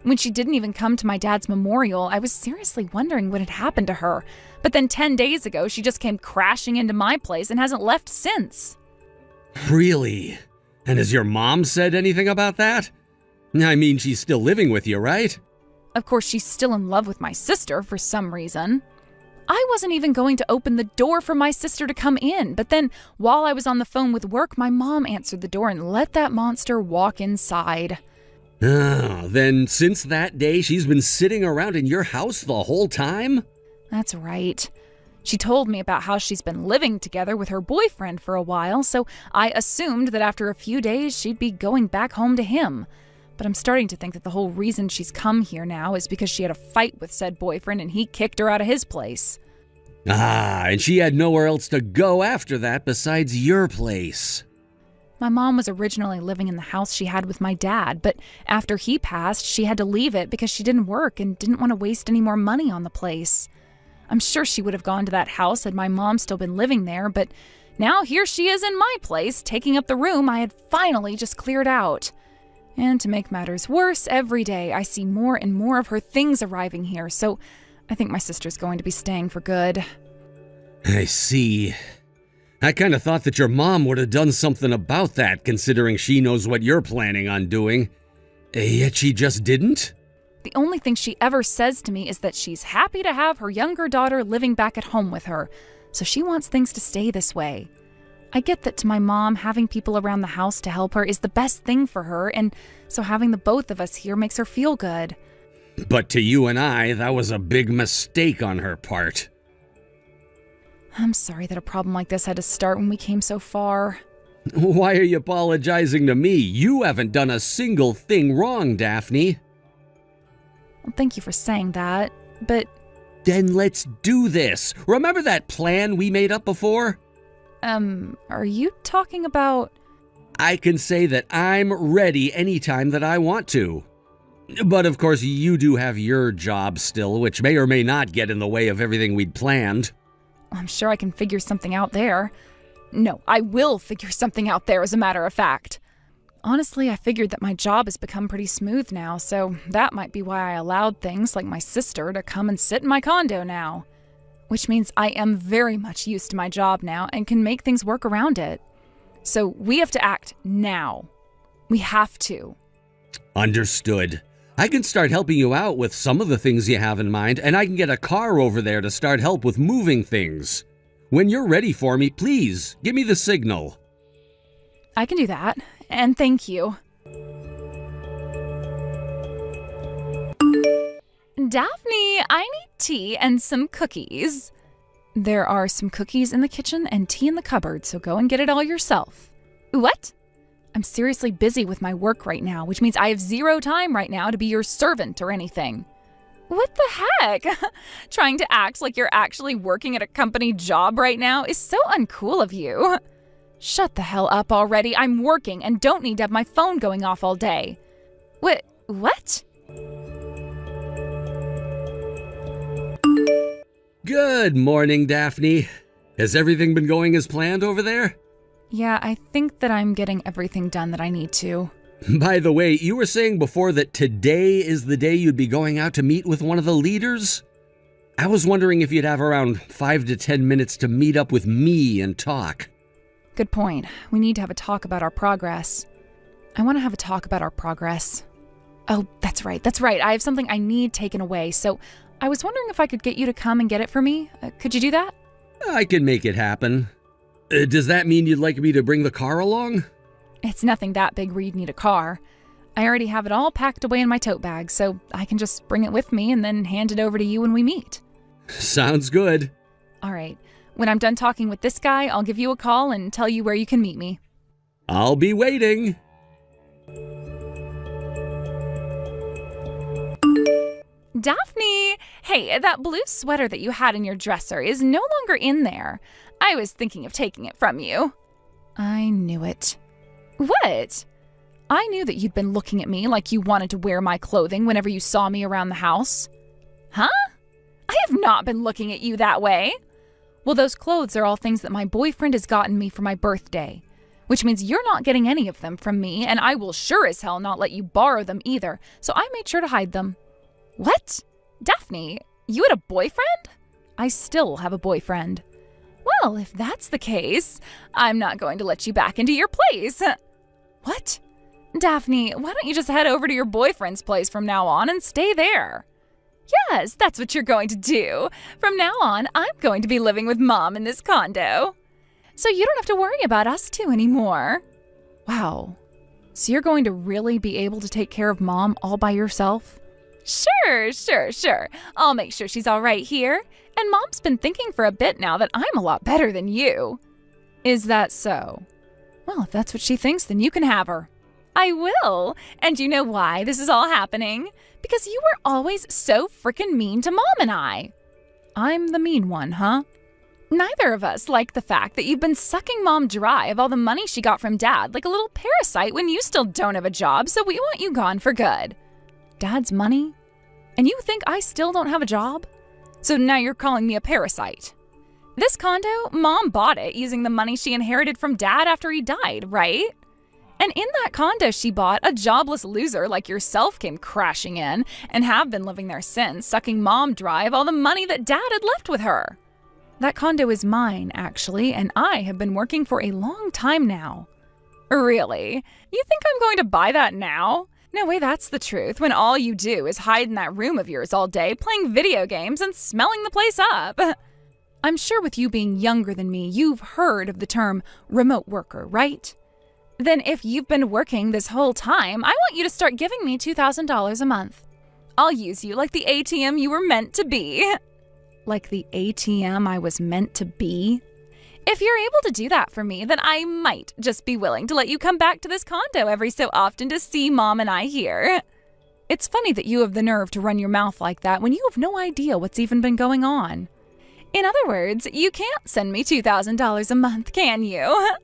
When she didn't even come to my dad's memorial, I was seriously wondering what had happened to her. But then 10 days ago, she just came crashing into my place and hasn't left since. Really? And has your mom said anything about that? I mean, she's still living with you, right? Of course, she's still in love with my sister for some reason. I wasn't even going to open the door for my sister to come in, but then while I was on the phone with work, my mom answered the door and let that monster walk inside. Oh, then since that day, she's been sitting around in your house the whole time? That's right. She told me about how she's been living together with her boyfriend for a while, so I assumed that after a few days she'd be going back home to him. But I'm starting to think that the whole reason she's come here now is because she had a fight with said boyfriend and he kicked her out of his place. Ah, and she had nowhere else to go after that besides your place. My mom was originally living in the house she had with my dad, but after he passed, she had to leave it because she didn't work and didn't want to waste any more money on the place. I'm sure she would have gone to that house had my mom still been living there, but now here she is in my place, taking up the room I had finally just cleared out. And to make matters worse, every day I see more and more of her things arriving here, so I think my sister's going to be staying for good. I see. I kind of thought that your mom would have done something about that, considering she knows what you're planning on doing. Yet she just didn't? The only thing she ever says to me is that she's happy to have her younger daughter living back at home with her, so she wants things to stay this way. I get that to my mom, having people around the house to help her is the best thing for her, and so having the both of us here makes her feel good. But to you and I, that was a big mistake on her part. I'm sorry that a problem like this had to start when we came so far. Why are you apologizing to me? You haven't done a single thing wrong, Daphne. Well, thank you for saying that, but... Then let's do this. Remember that plan we made up before? Are you talking about... I can say that I'm ready anytime that I want to. But of course, you do have your job still, which may or may not get in the way of everything we'd planned. I'm sure I can figure something out there. No, I will figure something out there, as a matter of fact. Honestly, I figured that my job has become pretty smooth now, so that might be why I allowed things like my sister to come and sit in my condo now. Which means I am very much used to my job now and can make things work around it. So we have to act now. We have to. Understood. I can start helping you out with some of the things you have in mind, and I can get a car over there to start help with moving things. When you're ready for me, please, give me the signal. I can do that, and thank you. Daphne, I need tea and some cookies. There are some cookies in the kitchen and tea in the cupboard, so go and get it all yourself. What? I'm seriously busy with my work right now, which means I have zero time right now to be your servant or anything. What the heck? Trying to act like you're actually working at a company job right now is so uncool of you. Shut the hell up already. I'm working and don't need to have my phone going off all day. What? Good morning, Daphne. Has everything been going as planned over there? Yeah, I think that I'm getting everything done that I need to. By the way, you were saying before that today is the day you'd be going out to meet with one of the leaders? I was wondering if you'd have around 5 to 10 minutes to meet up with me and talk. Good point. We need to have a talk about our progress. I want to have a talk about our progress. Oh, that's right. I have something I need taken away, so I was wondering if I could get you to come and get it for me. Could you do that? I can make it happen. Does that mean you'd like me to bring the car along? It's nothing that big where you'd need a car. I already have it all packed away in my tote bag, so I can just bring it with me and then hand it over to you when we meet. Sounds good. All right. When I'm done talking with this guy, I'll give you a call and tell you where you can meet me. I'll be waiting. Daphne! Hey, that blue sweater that you had in your dresser is no longer in there. I was thinking of taking it from you. I knew it. What? I knew that you'd been looking at me like you wanted to wear my clothing whenever you saw me around the house. Huh? I have not been looking at you that way. Well, those clothes are all things that my boyfriend has gotten me for my birthday, which means you're not getting any of them from me, and I will sure as hell not let you borrow them either, so I made sure to hide them. What? Daphne, you had a boyfriend? I still have a boyfriend. Well, if that's the case, I'm not going to let you back into your place. What? Daphne, why don't you just head over to your boyfriend's place from now on and stay there? Yes, that's what you're going to do. From now on, I'm going to be living with Mom in this condo. So you don't have to worry about us two anymore. Wow. So you're going to really be able to take care of Mom all by yourself? Sure. I'll make sure she's all right here. And Mom's been thinking for a bit now that I'm a lot better than you. Is that so? Well, if that's what she thinks, then you can have her. I will. And you know why this is all happening? Because you were always so frickin' mean to Mom and I. I'm the mean one, huh? Neither of us like the fact that you've been sucking Mom dry of all the money she got from Dad like a little parasite when you still don't have a job, so we want you gone for good. Dad's money? And you think I still don't have a job? So now you're calling me a parasite. This condo, Mom bought it using the money she inherited from Dad after he died, right? And in that condo she bought, a jobless loser like yourself came crashing in and have been living there since, sucking Mom dry of all the money that Dad had left with her. That condo is mine, actually, and I have been working for a long time now. Really? You think I'm going to buy that now? No way, that's the truth, when all you do is hide in that room of yours all day, playing video games and smelling the place up. I'm sure with you being younger than me, you've heard of the term remote worker, right? Then if you've been working this whole time, I want you to start giving me $2,000 a month. I'll use you like the ATM you were meant to be. Like the ATM I was meant to be? If you're able to do that for me, then I might just be willing to let you come back to this condo every so often to see Mom and I here. It's funny that you have the nerve to run your mouth like that when you have no idea what's even been going on. In other words, you can't send me $2,000 a month, can you?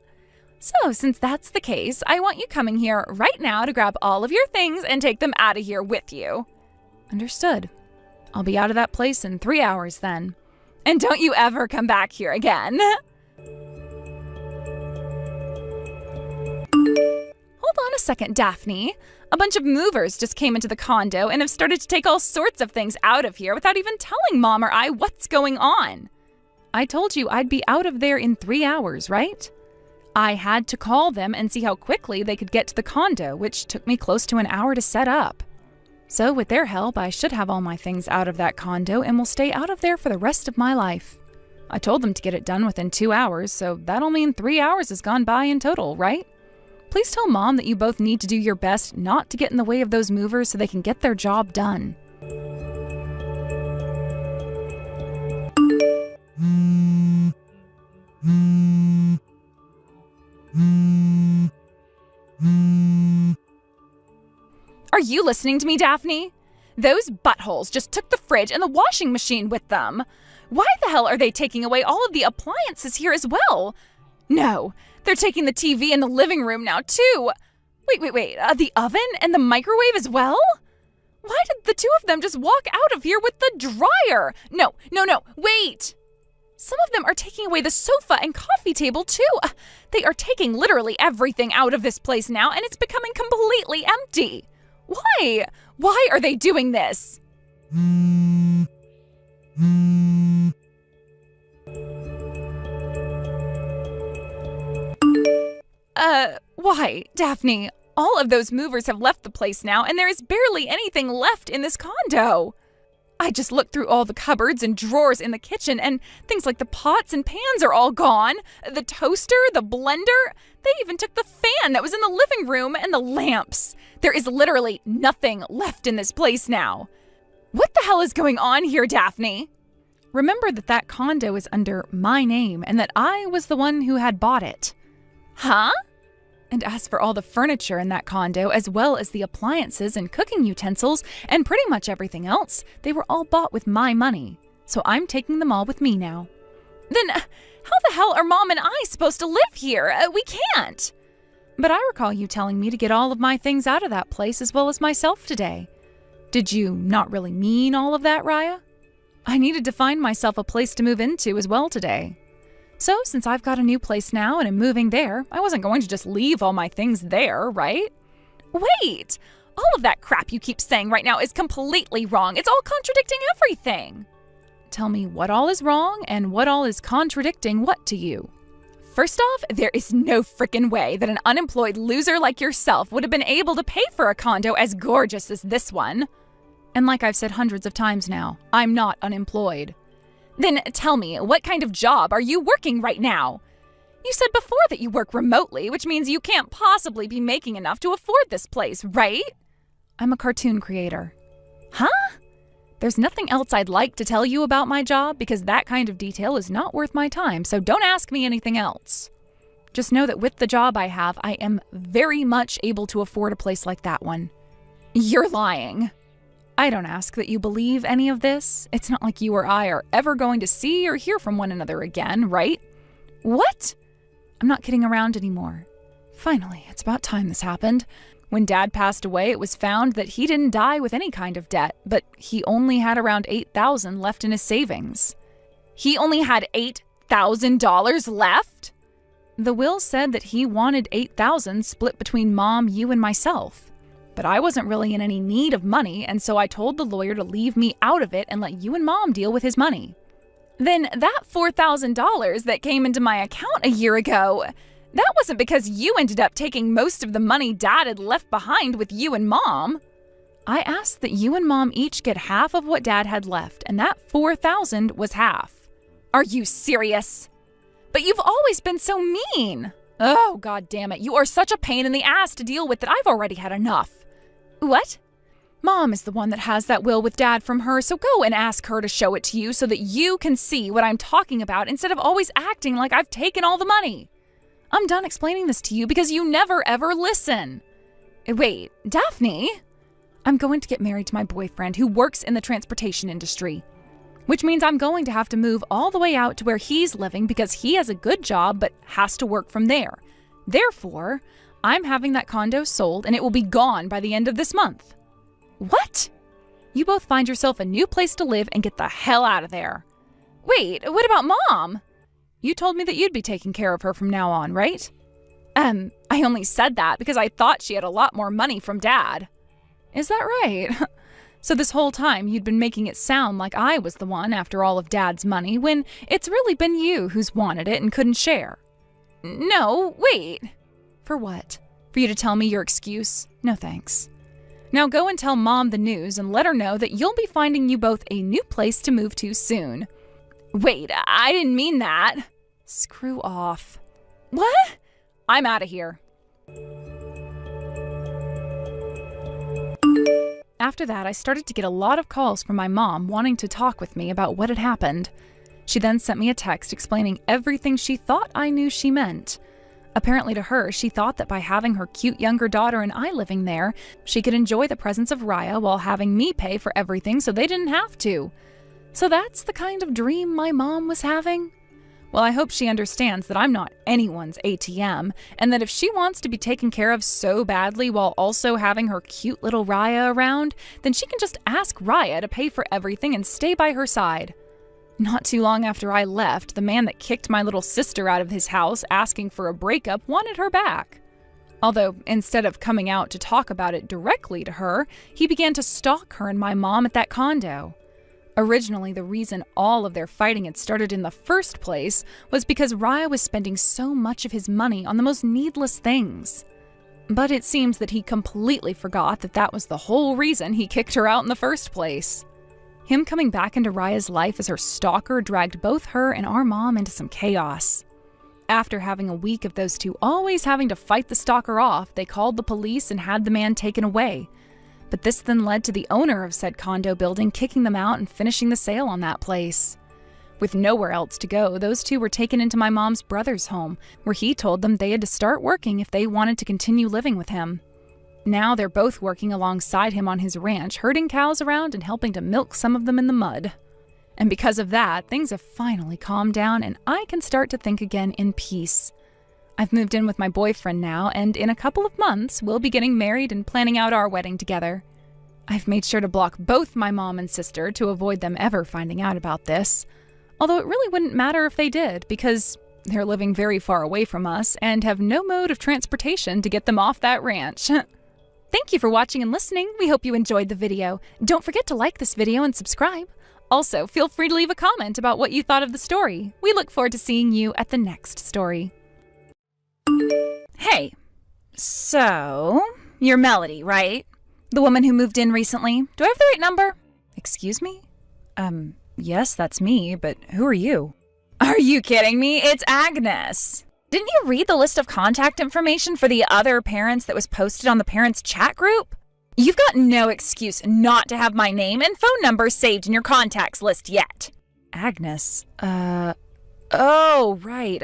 So, since that's the case, I want you coming here right now to grab all of your things and take them out of here with you. Understood. I'll be out of that place in 3 hours then. And don't you ever come back here again. Hold on a second, Daphne. A bunch of movers just came into the condo and have started to take all sorts of things out of here without even telling Mom or I what's going on. I told you I'd be out of there in 3 hours, right? I had to call them and see how quickly they could get to the condo, which took me close to an hour to set up. So with their help, I should have all my things out of that condo and will stay out of there for the rest of my life. I told them to get it done within 2 hours, so that'll mean 3 hours has gone by in total, right? Please tell Mom that you both need to do your best not to get in the way of those movers so they can get their job done. Are you listening to me, Daphne? Those buttholes just took the fridge and the washing machine with them. Why the hell are they taking away all of the appliances here as well? No, they're taking the TV in the living room now too. Wait, the oven and the microwave as well? Why did the two of them just walk out of here with the dryer? No, wait! Some of them are taking away the sofa and coffee table too. They are taking literally everything out of this place now, and it's becoming completely empty. Why? Why are they doing this? Why, Daphne? All of those movers have left the place now, and there is barely anything left in this condo. I just looked through all the cupboards and drawers in the kitchen, and things like the pots and pans are all gone. The toaster, the blender, they even took the fan that was in the living room and the lamps. There is literally nothing left in this place now. What the hell is going on here, Daphne? Remember that condo is under my name and that I was the one who had bought it. Huh? And as for all the furniture in that condo, as well as the appliances and cooking utensils and pretty much everything else, they were all bought with my money. So I'm taking them all with me now. Then how the hell are Mom and I supposed to live here? We can't. But I recall you telling me to get all of my things out of that place as well as myself today. Did you not really mean all of that, Raya? I needed to find myself a place to move into as well today. So, since I've got a new place now and am moving there, I wasn't going to just leave all my things there, right? Wait! All of that crap you keep saying right now is completely wrong. It's all contradicting everything. Tell me what all is wrong and what all is contradicting what to you. First off, there is no frickin' way that an unemployed loser like yourself would have been able to pay for a condo as gorgeous as this one. And like I've said hundreds of times now, I'm not unemployed. Then tell me, what kind of job are you working right now? You said before that you work remotely, which means you can't possibly be making enough to afford this place, right? I'm a cartoon creator. Huh? There's nothing else I'd like to tell you about my job because that kind of detail is not worth my time, so don't ask me anything else. Just know that with the job I have, I am very much able to afford a place like that one. You're lying. I don't ask that you believe any of this. It's not like you or I are ever going to see or hear from one another again, right? What? I'm not kidding around anymore. Finally, it's about time this happened. When Dad passed away, it was found that he didn't die with any kind of debt, but he only had around $8,000 left in his savings. He only had $8,000 left? The will said that he wanted $8,000 split between Mom, you, and myself. But I wasn't really in any need of money, and so I told the lawyer to leave me out of it and let you and Mom deal with his money. Then that $4,000 that came into my account a year ago, that wasn't because you ended up taking most of the money Dad had left behind with you and Mom. I asked that you and Mom each get half of what Dad had left, and that $4,000 was half. Are you serious? But you've always been so mean. Oh, God damn it. You are such a pain in the ass to deal with that I've already had enough. What? Mom is the one that has that will with Dad from her, so go and ask her to show it to you so that you can see what I'm talking about instead of always acting like I've taken all the money. I'm done explaining this to you because you never ever listen. Wait, Daphne? I'm going to get married to my boyfriend who works in the transportation industry, which means I'm going to have to move all the way out to where he's living because he has a good job but has to work from there. Therefore, I'm having that condo sold and it will be gone by the end of this month. What? You both find yourself a new place to live and get the hell out of there. Wait, what about Mom? You told me that you'd be taking care of her from now on, right? I only said that because I thought she had a lot more money from Dad. Is that right? So this whole time you'd been making it sound like I was the one after all of Dad's money when it's really been you who's wanted it and couldn't share. No, wait. For what? For you to tell me your excuse? No thanks. Now go and tell Mom the news and let her know that you'll be finding you both a new place to move to soon. Wait, I didn't mean that. Screw off. What? I'm out of here. After that, I started to get a lot of calls from my mom wanting to talk with me about what had happened. She then sent me a text explaining everything she thought I knew she meant. Apparently to her, she thought that by having her cute younger daughter and I living there, she could enjoy the presence of Raya while having me pay for everything so they didn't have to. So that's the kind of dream my mom was having? Well, I hope she understands that I'm not anyone's ATM, and that if she wants to be taken care of so badly while also having her cute little Raya around, then she can just ask Raya to pay for everything and stay by her side. Not too long after I left, the man that kicked my little sister out of his house asking for a breakup wanted her back. Although, instead of coming out to talk about it directly to her, he began to stalk her and my mom at that condo. Originally, the reason all of their fighting had started in the first place was because Raya was spending so much of his money on the most needless things. But it seems that he completely forgot that that was the whole reason he kicked her out in the first place. Him coming back into Raya's life as her stalker dragged both her and our mom into some chaos. After having a week of those two always having to fight the stalker off, they called the police and had the man taken away. But this then led to the owner of said condo building kicking them out and finishing the sale on that place. With nowhere else to go, those two were taken into my mom's brother's home, where he told them they had to start working if they wanted to continue living with him. Now they're both working alongside him on his ranch, herding cows around and helping to milk some of them in the mud. And because of that, things have finally calmed down and I can start to think again in peace. I've moved in with my boyfriend now, and in a couple of months, we'll be getting married and planning out our wedding together. I've made sure to block both my mom and sister to avoid them ever finding out about this. Although it really wouldn't matter if they did, because they're living very far away from us and have no mode of transportation to get them off that ranch. Thank you for watching and listening. We hope you enjoyed the video. Don't forget to like this video and subscribe. Also, feel free to leave a comment about what you thought of the story. We look forward to seeing you at the next story. Hey, so you're Melody, right? The woman who moved in recently. Do I have the right number? Excuse me? Yes, that's me, but who are you? Are you kidding me? It's Agnes. Didn't you read the list of contact information for the other parents that was posted on the parents' chat group? You've got no excuse not to have my name and phone number saved in your contacts list yet. Agnes, oh, right.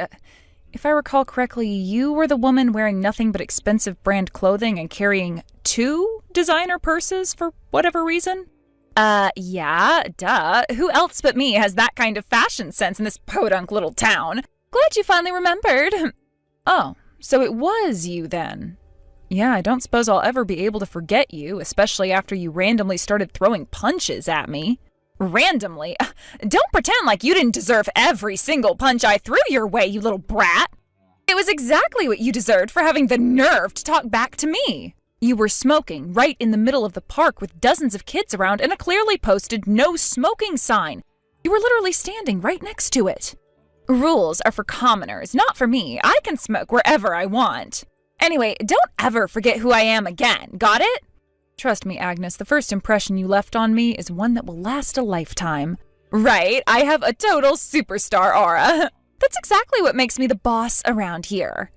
If I recall correctly, you were the woman wearing nothing but expensive brand clothing and carrying 2 designer purses for whatever reason? Yeah, duh. Who else but me has that kind of fashion sense in this podunk little town? Glad you finally remembered. Oh, so it was you then. Yeah, I don't suppose I'll ever be able to forget you, especially after you randomly started throwing punches at me. Randomly? Don't pretend like you didn't deserve every single punch I threw your way, you little brat. It was exactly what you deserved for having the nerve to talk back to me. You were smoking right in the middle of the park with dozens of kids around and a clearly posted no smoking sign. You were literally standing right next to it. Rules are for commoners, not for me. I can smoke wherever I want. Anyway, don't ever forget who I am again, got it? Trust me, Agnes, the first impression you left on me is one that will last a lifetime. Right, I have a total superstar aura. That's exactly what makes me the boss around here.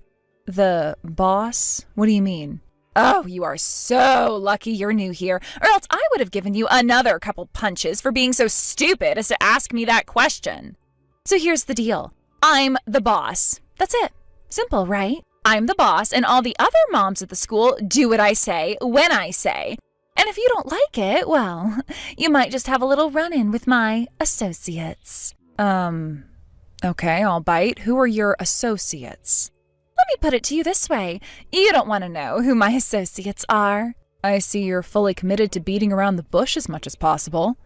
The boss? What do you mean? Oh, you are so lucky you're new here, or else I would have given you another couple punches for being so stupid as to ask me that question. So here's the deal. I'm the boss. That's it. Simple, right? I'm the boss, and all the other moms at the school do what I say, when I say. And if you don't like it, well, you might just have a little run-in with my associates. Okay, I'll bite. Who are your associates? Let me put it to you this way. You don't want to know who my associates are. I see you're fully committed to beating around the bush as much as possible.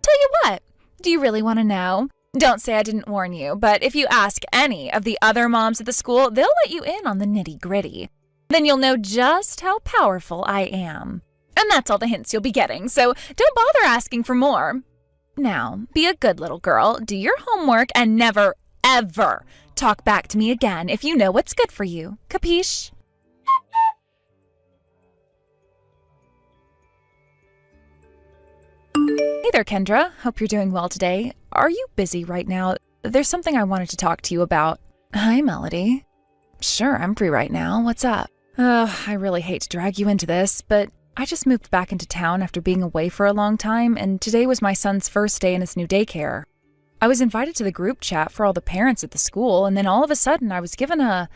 Tell you what, do you really want to know? Don't say I didn't warn you, but if you ask any of the other moms at the school, they'll let you in on the nitty-gritty. Then you'll know just how powerful I am. And that's all the hints you'll be getting, so don't bother asking for more. Now, be a good little girl, do your homework, and never, ever talk back to me again if you know what's good for you. Capiche? Hey there, Kendra. Hope you're doing well today. Are you busy right now? There's something I wanted to talk to you about. Hi, Melody. Sure, I'm free right now. What's up? I really hate to drag you into this, but I just moved back into town after being away for a long time, and today was my son's first day in his new daycare. I was invited to the group chat for all the parents at the school, and then all of a sudden I was given a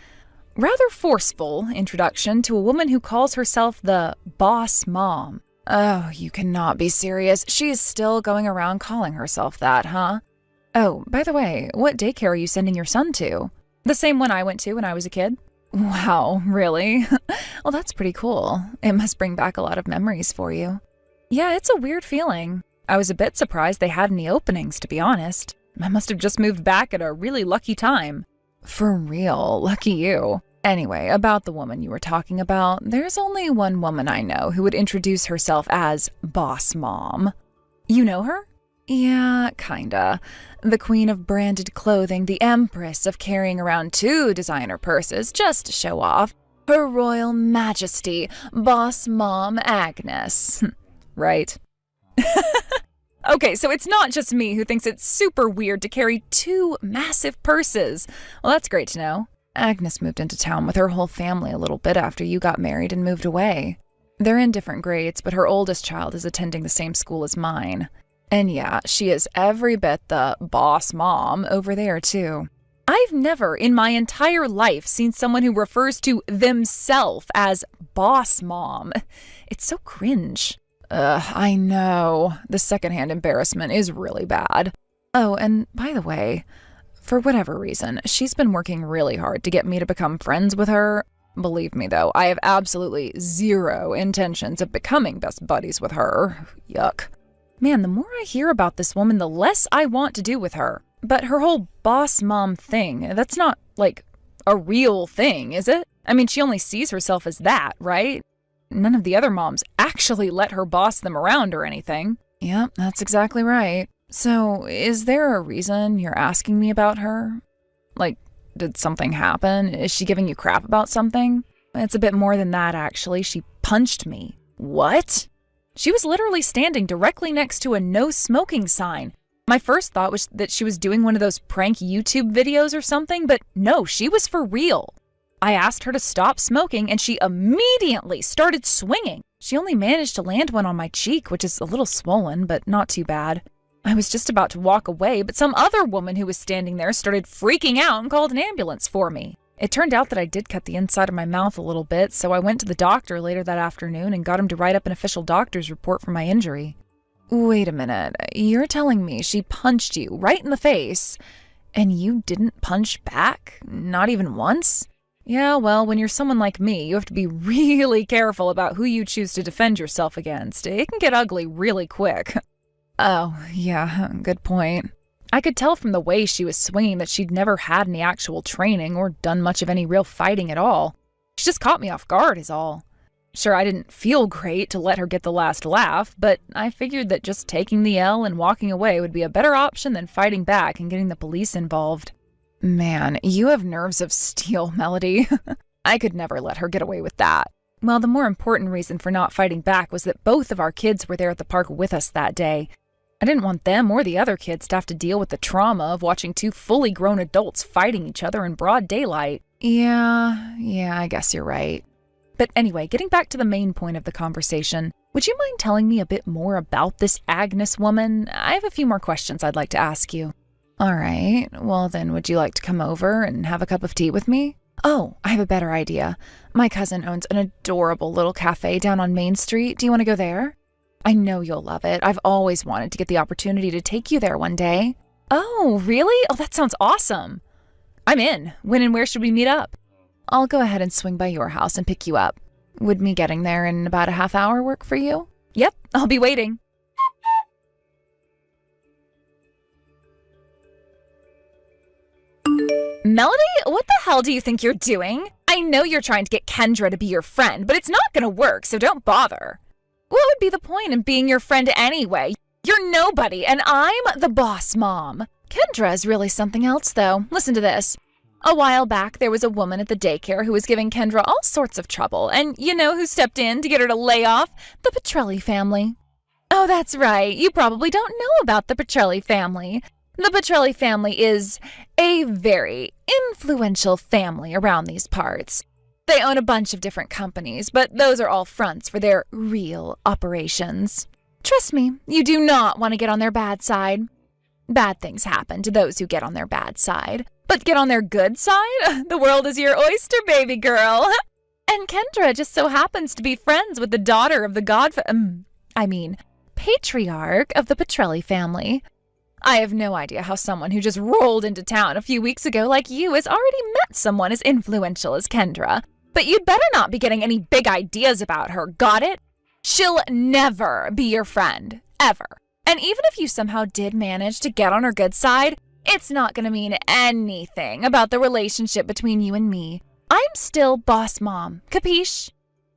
rather forceful introduction to a woman who calls herself the boss mom. Oh, you cannot be serious. She is still going around calling herself that, huh? Oh, by the way, what daycare are you sending your son to? The same one I went to when I was a kid. Wow, really? Well, that's pretty cool. It must bring back a lot of memories for you. Yeah, it's a weird feeling. I was a bit surprised they had any openings, to be honest. I must have just moved back at a really lucky time. For real, lucky you. Anyway, about the woman you were talking about, there's only one woman I know who would introduce herself as Boss Mom. You know her? Yeah, kinda. The queen of branded clothing, the empress of carrying around 2 designer purses just to show off. Her Royal Majesty, Boss Mom Agnes. Right. Okay, so it's not just me who thinks it's super weird to carry 2 massive purses. Well, that's great to know. Agnes moved into town with her whole family a little bit after you got married and moved away. They're in different grades, but her oldest child is attending the same school as mine. And yeah, she is every bit the boss mom over there, too. I've never in my entire life seen someone who refers to themselves as boss mom. It's so cringe. I know. The secondhand embarrassment is really bad. Oh, and by the way, for whatever reason, she's been working really hard to get me to become friends with her. Believe me, though, I have absolutely 0 intentions of becoming best buddies with her. Yuck. Man, the more I hear about this woman, the less I want to do with her. But her whole boss mom thing, that's not, like, a real thing, is it? I mean, she only sees herself as that, right? None of the other moms actually let her boss them around or anything. Yep, that's exactly right. So, is there a reason you're asking me about her? Like, did something happen? Is she giving you crap about something? It's a bit more than that, actually. She punched me. What? She was literally standing directly next to a no smoking sign. My first thought was that she was doing one of those prank YouTube videos or something, but no, she was for real. I asked her to stop smoking, and she immediately started swinging. She only managed to land one on my cheek, which is a little swollen, but not too bad. I was just about to walk away, but some other woman who was standing there started freaking out and called an ambulance for me. It turned out that I did cut the inside of my mouth a little bit, so I went to the doctor later that afternoon and got him to write up an official doctor's report for my injury. Wait a minute, you're telling me she punched you right in the face, and you didn't punch back? Not even once? Yeah, well, when you're someone like me, you have to be really careful about who you choose to defend yourself against. It can get ugly really quick. Oh, yeah, good point. I could tell from the way she was swinging that she'd never had any actual training or done much of any real fighting at all. She just caught me off guard is all. Sure, I didn't feel great to let her get the last laugh, but I figured that just taking the L and walking away would be a better option than fighting back and getting the police involved. Man, you have nerves of steel, Melody. I could never let her get away with that. Well, the more important reason for not fighting back was that both of our kids were there at the park with us that day. I didn't want them or the other kids to have to deal with the trauma of watching 2 fully grown adults fighting each other in broad daylight. Yeah, I guess you're right. But anyway, getting back to the main point of the conversation, would you mind telling me a bit more about this Agnes woman? I have a few more questions I'd like to ask you. All right, well then would you like to come over and have a cup of tea with me? Oh, I have a better idea. My cousin owns an adorable little cafe down on Main Street. Do you want to go there? I know you'll love it. I've always wanted to get the opportunity to take you there one day. Oh, really? Oh, that sounds awesome. I'm in. When and where should we meet up? I'll go ahead and swing by your house and pick you up. Would me getting there in about a half hour work for you? Yep, I'll be waiting. Melody, what the hell do you think you're doing? I know you're trying to get Kendra to be your friend, but it's not gonna work, so don't bother. What would be the point in being your friend anyway? You're nobody, and I'm the boss mom. Kendra is really something else, though. Listen to this. A while back, there was a woman at the daycare who was giving Kendra all sorts of trouble, and you know who stepped in to get her to lay off? The Petrelli family. Oh, that's right. You probably don't know about the Petrelli family. The Petrelli family is a very influential family around these parts. They own a bunch of different companies, but those are all fronts for their real operations. Trust me, you do not want to get on their bad side. Bad things happen to those who get on their bad side. But get on their good side? The world is your oyster, baby girl. And Kendra just so happens to be friends with the daughter of the patriarch of the Petrelli family. I have no idea how someone who just rolled into town a few weeks ago like you has already met someone as influential as Kendra. But you'd better not be getting any big ideas about her, got it? She'll never be your friend, ever. And even if you somehow did manage to get on her good side, it's not going to mean anything about the relationship between you and me. I'm still boss mom, capiche?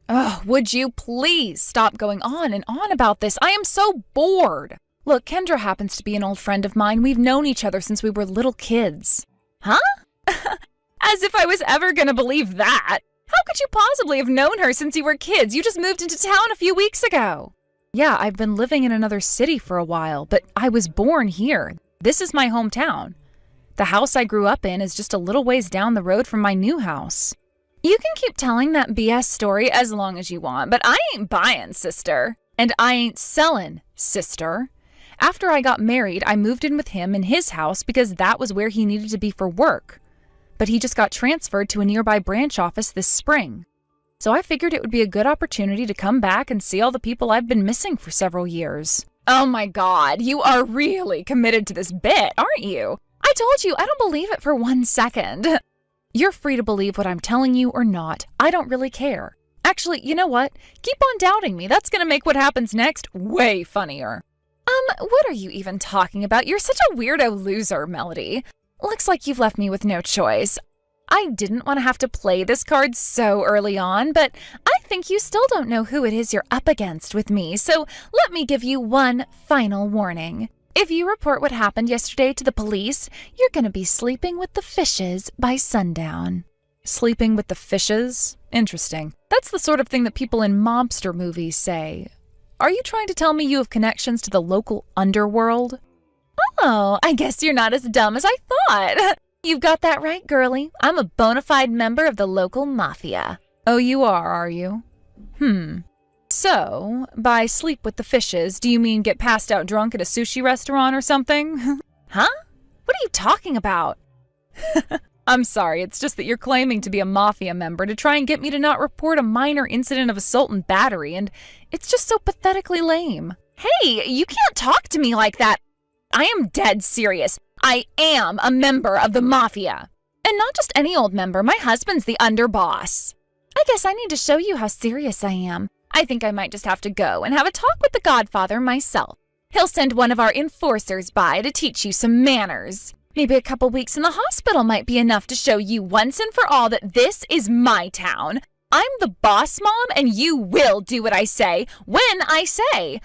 Oh, would you please stop going on and on about this? I am so bored. Look, Kendra happens to be an old friend of mine. We've known each other since we were little kids. Huh? As if I was ever going to believe that. How could you possibly have known her since you were kids? You just moved into town a few weeks ago. Yeah, I've been living in another city for a while, but I was born here. This is my hometown. The house I grew up in is just a little ways down the road from my new house. You can keep telling that BS story as long as you want, but I ain't buying, sister. And I ain't selling, sister. After I got married, I moved in with him in his house because that was where he needed to be for work. But he just got transferred to a nearby branch office this spring. So I figured it would be a good opportunity to come back and see all the people I've been missing for several years. Oh my God, you are really committed to this bit, aren't you? I told you, I don't believe it for 1 second. You're free to believe what I'm telling you or not. I don't really care. Actually, you know what? Keep on doubting me. That's going to make what happens next way funnier. What are you even talking about? You're such a weirdo loser, Melody. Looks like you've left me with no choice. I didn't want to have to play this card so early on, but I think you still don't know who it is you're up against with me, so let me give you one final warning. If you report what happened yesterday to the police, you're going to be sleeping with the fishes by sundown. Sleeping with the fishes? Interesting. That's the sort of thing that people in mobster movies say. Are you trying to tell me you have connections to the local underworld? Oh, I guess you're not as dumb as I thought. You've got that right, girlie. I'm a bona fide member of the local mafia. Oh, you are you? So, by sleep with the fishes, do you mean get passed out drunk at a sushi restaurant or something? Huh? What are you talking about? I'm sorry, it's just that you're claiming to be a mafia member to try and get me to not report a minor incident of assault and battery, and it's just so pathetically lame. Hey, you can't talk to me like that. I am dead serious. I am a member of the mafia. And not just any old member, my husband's the underboss. I guess I need to show you how serious I am. I think I might just have to go and have a talk with the Godfather myself. He'll send one of our enforcers by to teach you some manners. Maybe a couple weeks in the hospital might be enough to show you once and for all that this is my town. I'm the boss mom, and you will do what I say when I say.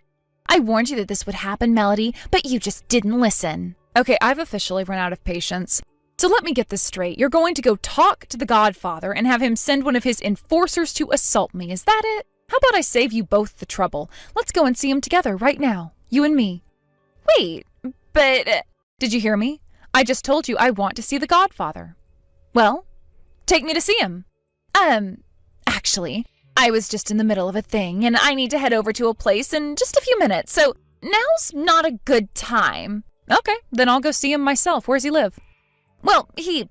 I warned you that this would happen, Melody, but you just didn't listen. Okay, I've officially run out of patience. So let me get this straight. You're going to go talk to the Godfather and have him send one of his enforcers to assault me. Is that it? How about I save you both the trouble? Let's go and see him together right now. You and me. Wait, but... Did you hear me? I just told you I want to see the Godfather. Well, take me to see him. Actually, I was just in the middle of a thing, and I need to head over to a place in just a few minutes, so now's not a good time. Okay, then I'll go see him myself. Where's he live? Well, he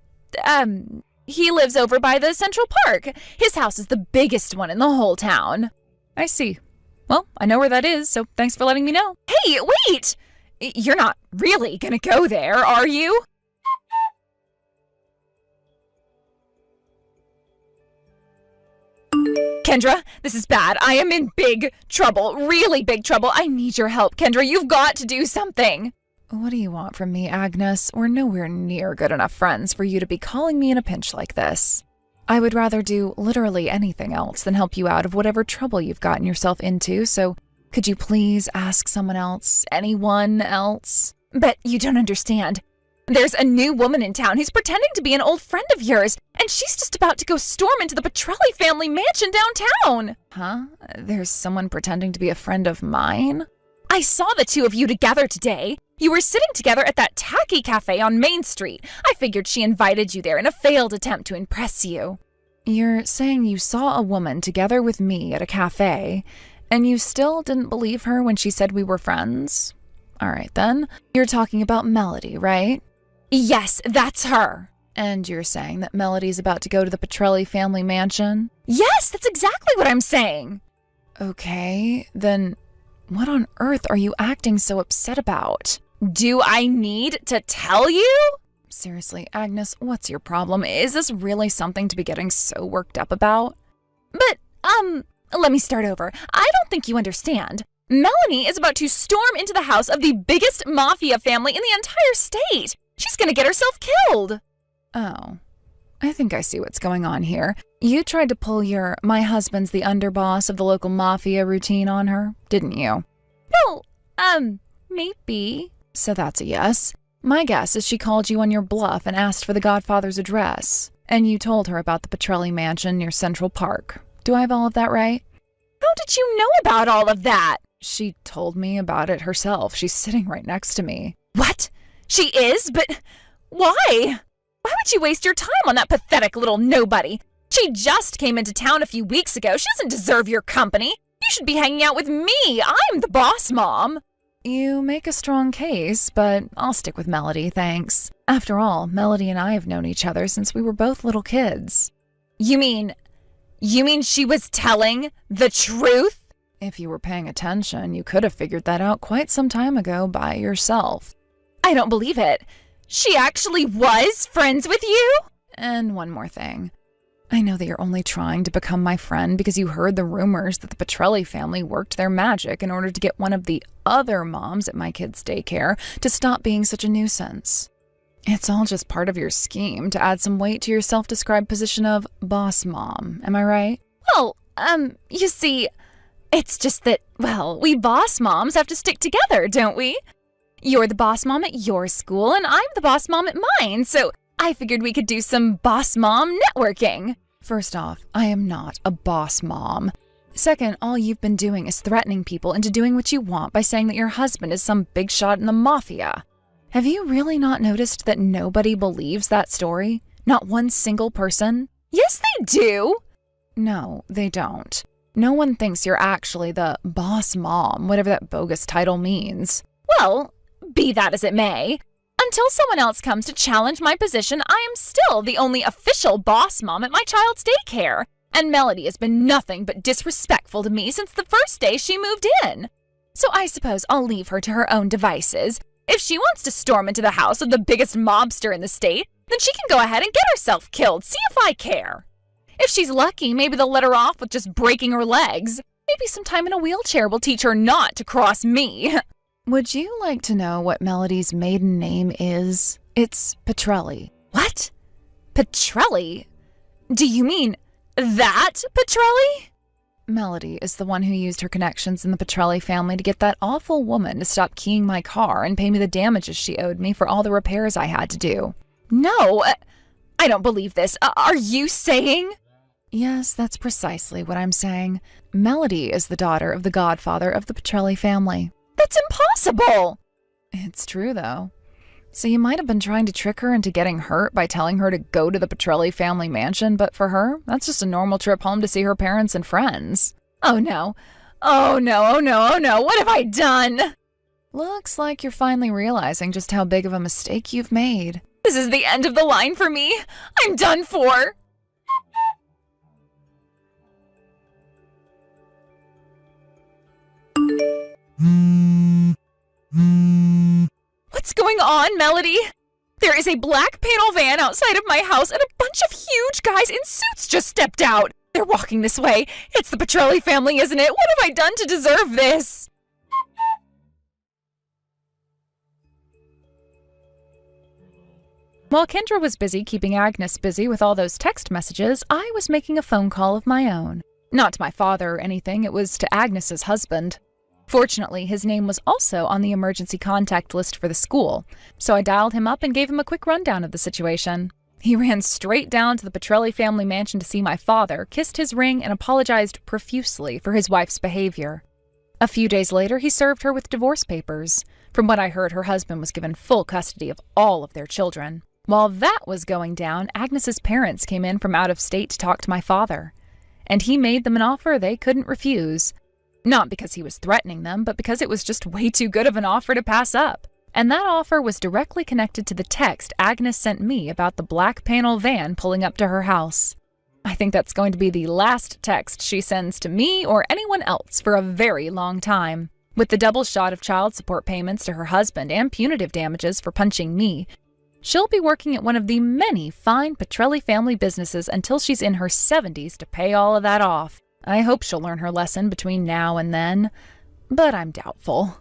lives over by the Central Park. His house is the biggest one in the whole town. I see. Well, I know where that is, so thanks for letting me know. Hey, wait! You're not really gonna go there, are you? Kendra, this is bad. I am in big trouble, really big trouble. I need your help, Kendra. You've got to do something. What do you want from me, Agnes? We're nowhere near good enough friends for you to be calling me in a pinch like this. I would rather do literally anything else than help you out of whatever trouble you've gotten yourself into, so could you please ask someone else, anyone else? But you don't understand. There's a new woman in town who's pretending to be an old friend of yours, and she's just about to go storm into the Petrelli family mansion downtown. Huh? There's someone pretending to be a friend of mine? I saw the two of you together today. You were sitting together at that tacky cafe on Main Street. I figured she invited you there in a failed attempt to impress you. You're saying you saw a woman together with me at a cafe, and you still didn't believe her when she said we were friends? All right, then. You're talking about Melody, right? Yes, that's her. And you're saying that Melody's about to go to the Petrelli family mansion? Yes, that's exactly what I'm saying. Okay, then what on earth are you acting so upset about? Do I need to tell you? Seriously, Agnes, what's your problem? Is this really something to be getting so worked up about? But, let me start over. I don't think you understand. Melanie is about to storm into the house of the biggest mafia family in the entire state. She's gonna get herself killed. Oh, I think I see what's going on here. You tried to pull your "my husband's the underboss of the local mafia" routine on her, didn't you? Well, maybe. So that's a yes. My guess is she called you on your bluff and asked for the Godfather's address. And you told her about the Petrelli mansion near Central Park. Do I have all of that right? How did you know about all of that? She told me about it herself. She's sitting right next to me. What? She is? But why? Why would you waste your time on that pathetic little nobody? She just came into town a few weeks ago. She doesn't deserve your company. You should be hanging out with me. I'm the boss mom. You make a strong case, but I'll stick with Melody, thanks. After all, Melody and I have known each other since we were both little kids. You mean she was telling the truth? If you were paying attention, you could have figured that out quite some time ago by yourself. I don't believe it. She actually was friends with you? And one more thing. I know that you're only trying to become my friend because you heard the rumors that the Petrelli family worked their magic in order to get one of the other moms at my kids' daycare to stop being such a nuisance. It's all just part of your scheme to add some weight to your self-described position of boss mom, am I right? Well, you see, it's just that, well, we boss moms have to stick together, don't we? You're the boss mom at your school, and I'm the boss mom at mine, so I figured we could do some boss mom networking. First off, I am not a boss mom. Second, all you've been doing is threatening people into doing what you want by saying that your husband is some big shot in the mafia. Have you really not noticed that nobody believes that story? Not one single person? Yes, they do. No, they don't. No one thinks you're actually the boss mom, whatever that bogus title means. Well, be that as it may, until someone else comes to challenge my position, I am still the only official boss mom at my child's daycare. And Melody has been nothing but disrespectful to me since the first day she moved in. So I suppose I'll leave her to her own devices. If she wants to storm into the house of the biggest mobster in the state, then she can go ahead and get herself killed. See if I care. If she's lucky, maybe they'll let her off with just breaking her legs. Maybe some time in a wheelchair will teach her not to cross me. Would you like to know what Melody's maiden name is? It's Petrelli. What? Petrelli? Do you mean that Petrelli? Melody is the one who used her connections in the Petrelli family to get that awful woman to stop keying my car and pay me the damages she owed me for all the repairs I had to do. No, I don't believe this. Are you saying? Yes, that's precisely what I'm saying. Melody is the daughter of the godfather of the Petrelli family. That's impossible! It's true, though. So you might have been trying to trick her into getting hurt by telling her to go to the Petrelli family mansion, but for her, that's just a normal trip home to see her parents and friends. Oh no. Oh no, oh no, oh no, what have I done? Looks like you're finally realizing just how big of a mistake you've made. This is the end of the line for me. I'm done for. What's going on, Melody? There is a black panel van outside of my house and a bunch of huge guys in suits just stepped out. They're walking this way. It's the Petrelli family, isn't it? What have I done to deserve this? While Kendra was busy keeping Agnes busy with all those text messages, I was making a phone call of my own. Not to my father or anything, it was to Agnes's husband. Fortunately, his name was also on the emergency contact list for the school, so I dialed him up and gave him a quick rundown of the situation. He ran straight down to the Petrelli family mansion to see my father, kissed his ring, and apologized profusely for his wife's behavior. A few days later, he served her with divorce papers. From what I heard, her husband was given full custody of all of their children. While that was going down, Agnes's parents came in from out of state to talk to my father, and he made them an offer they couldn't refuse. Not because he was threatening them, but because it was just way too good of an offer to pass up. And that offer was directly connected to the text Agnes sent me about the black panel van pulling up to her house. I think that's going to be the last text she sends to me or anyone else for a very long time. With the double shot of child support payments to her husband and punitive damages for punching me, she'll be working at one of the many fine Petrelli family businesses until she's in her 70s to pay all of that off. I hope she'll learn her lesson between now and then, but I'm doubtful.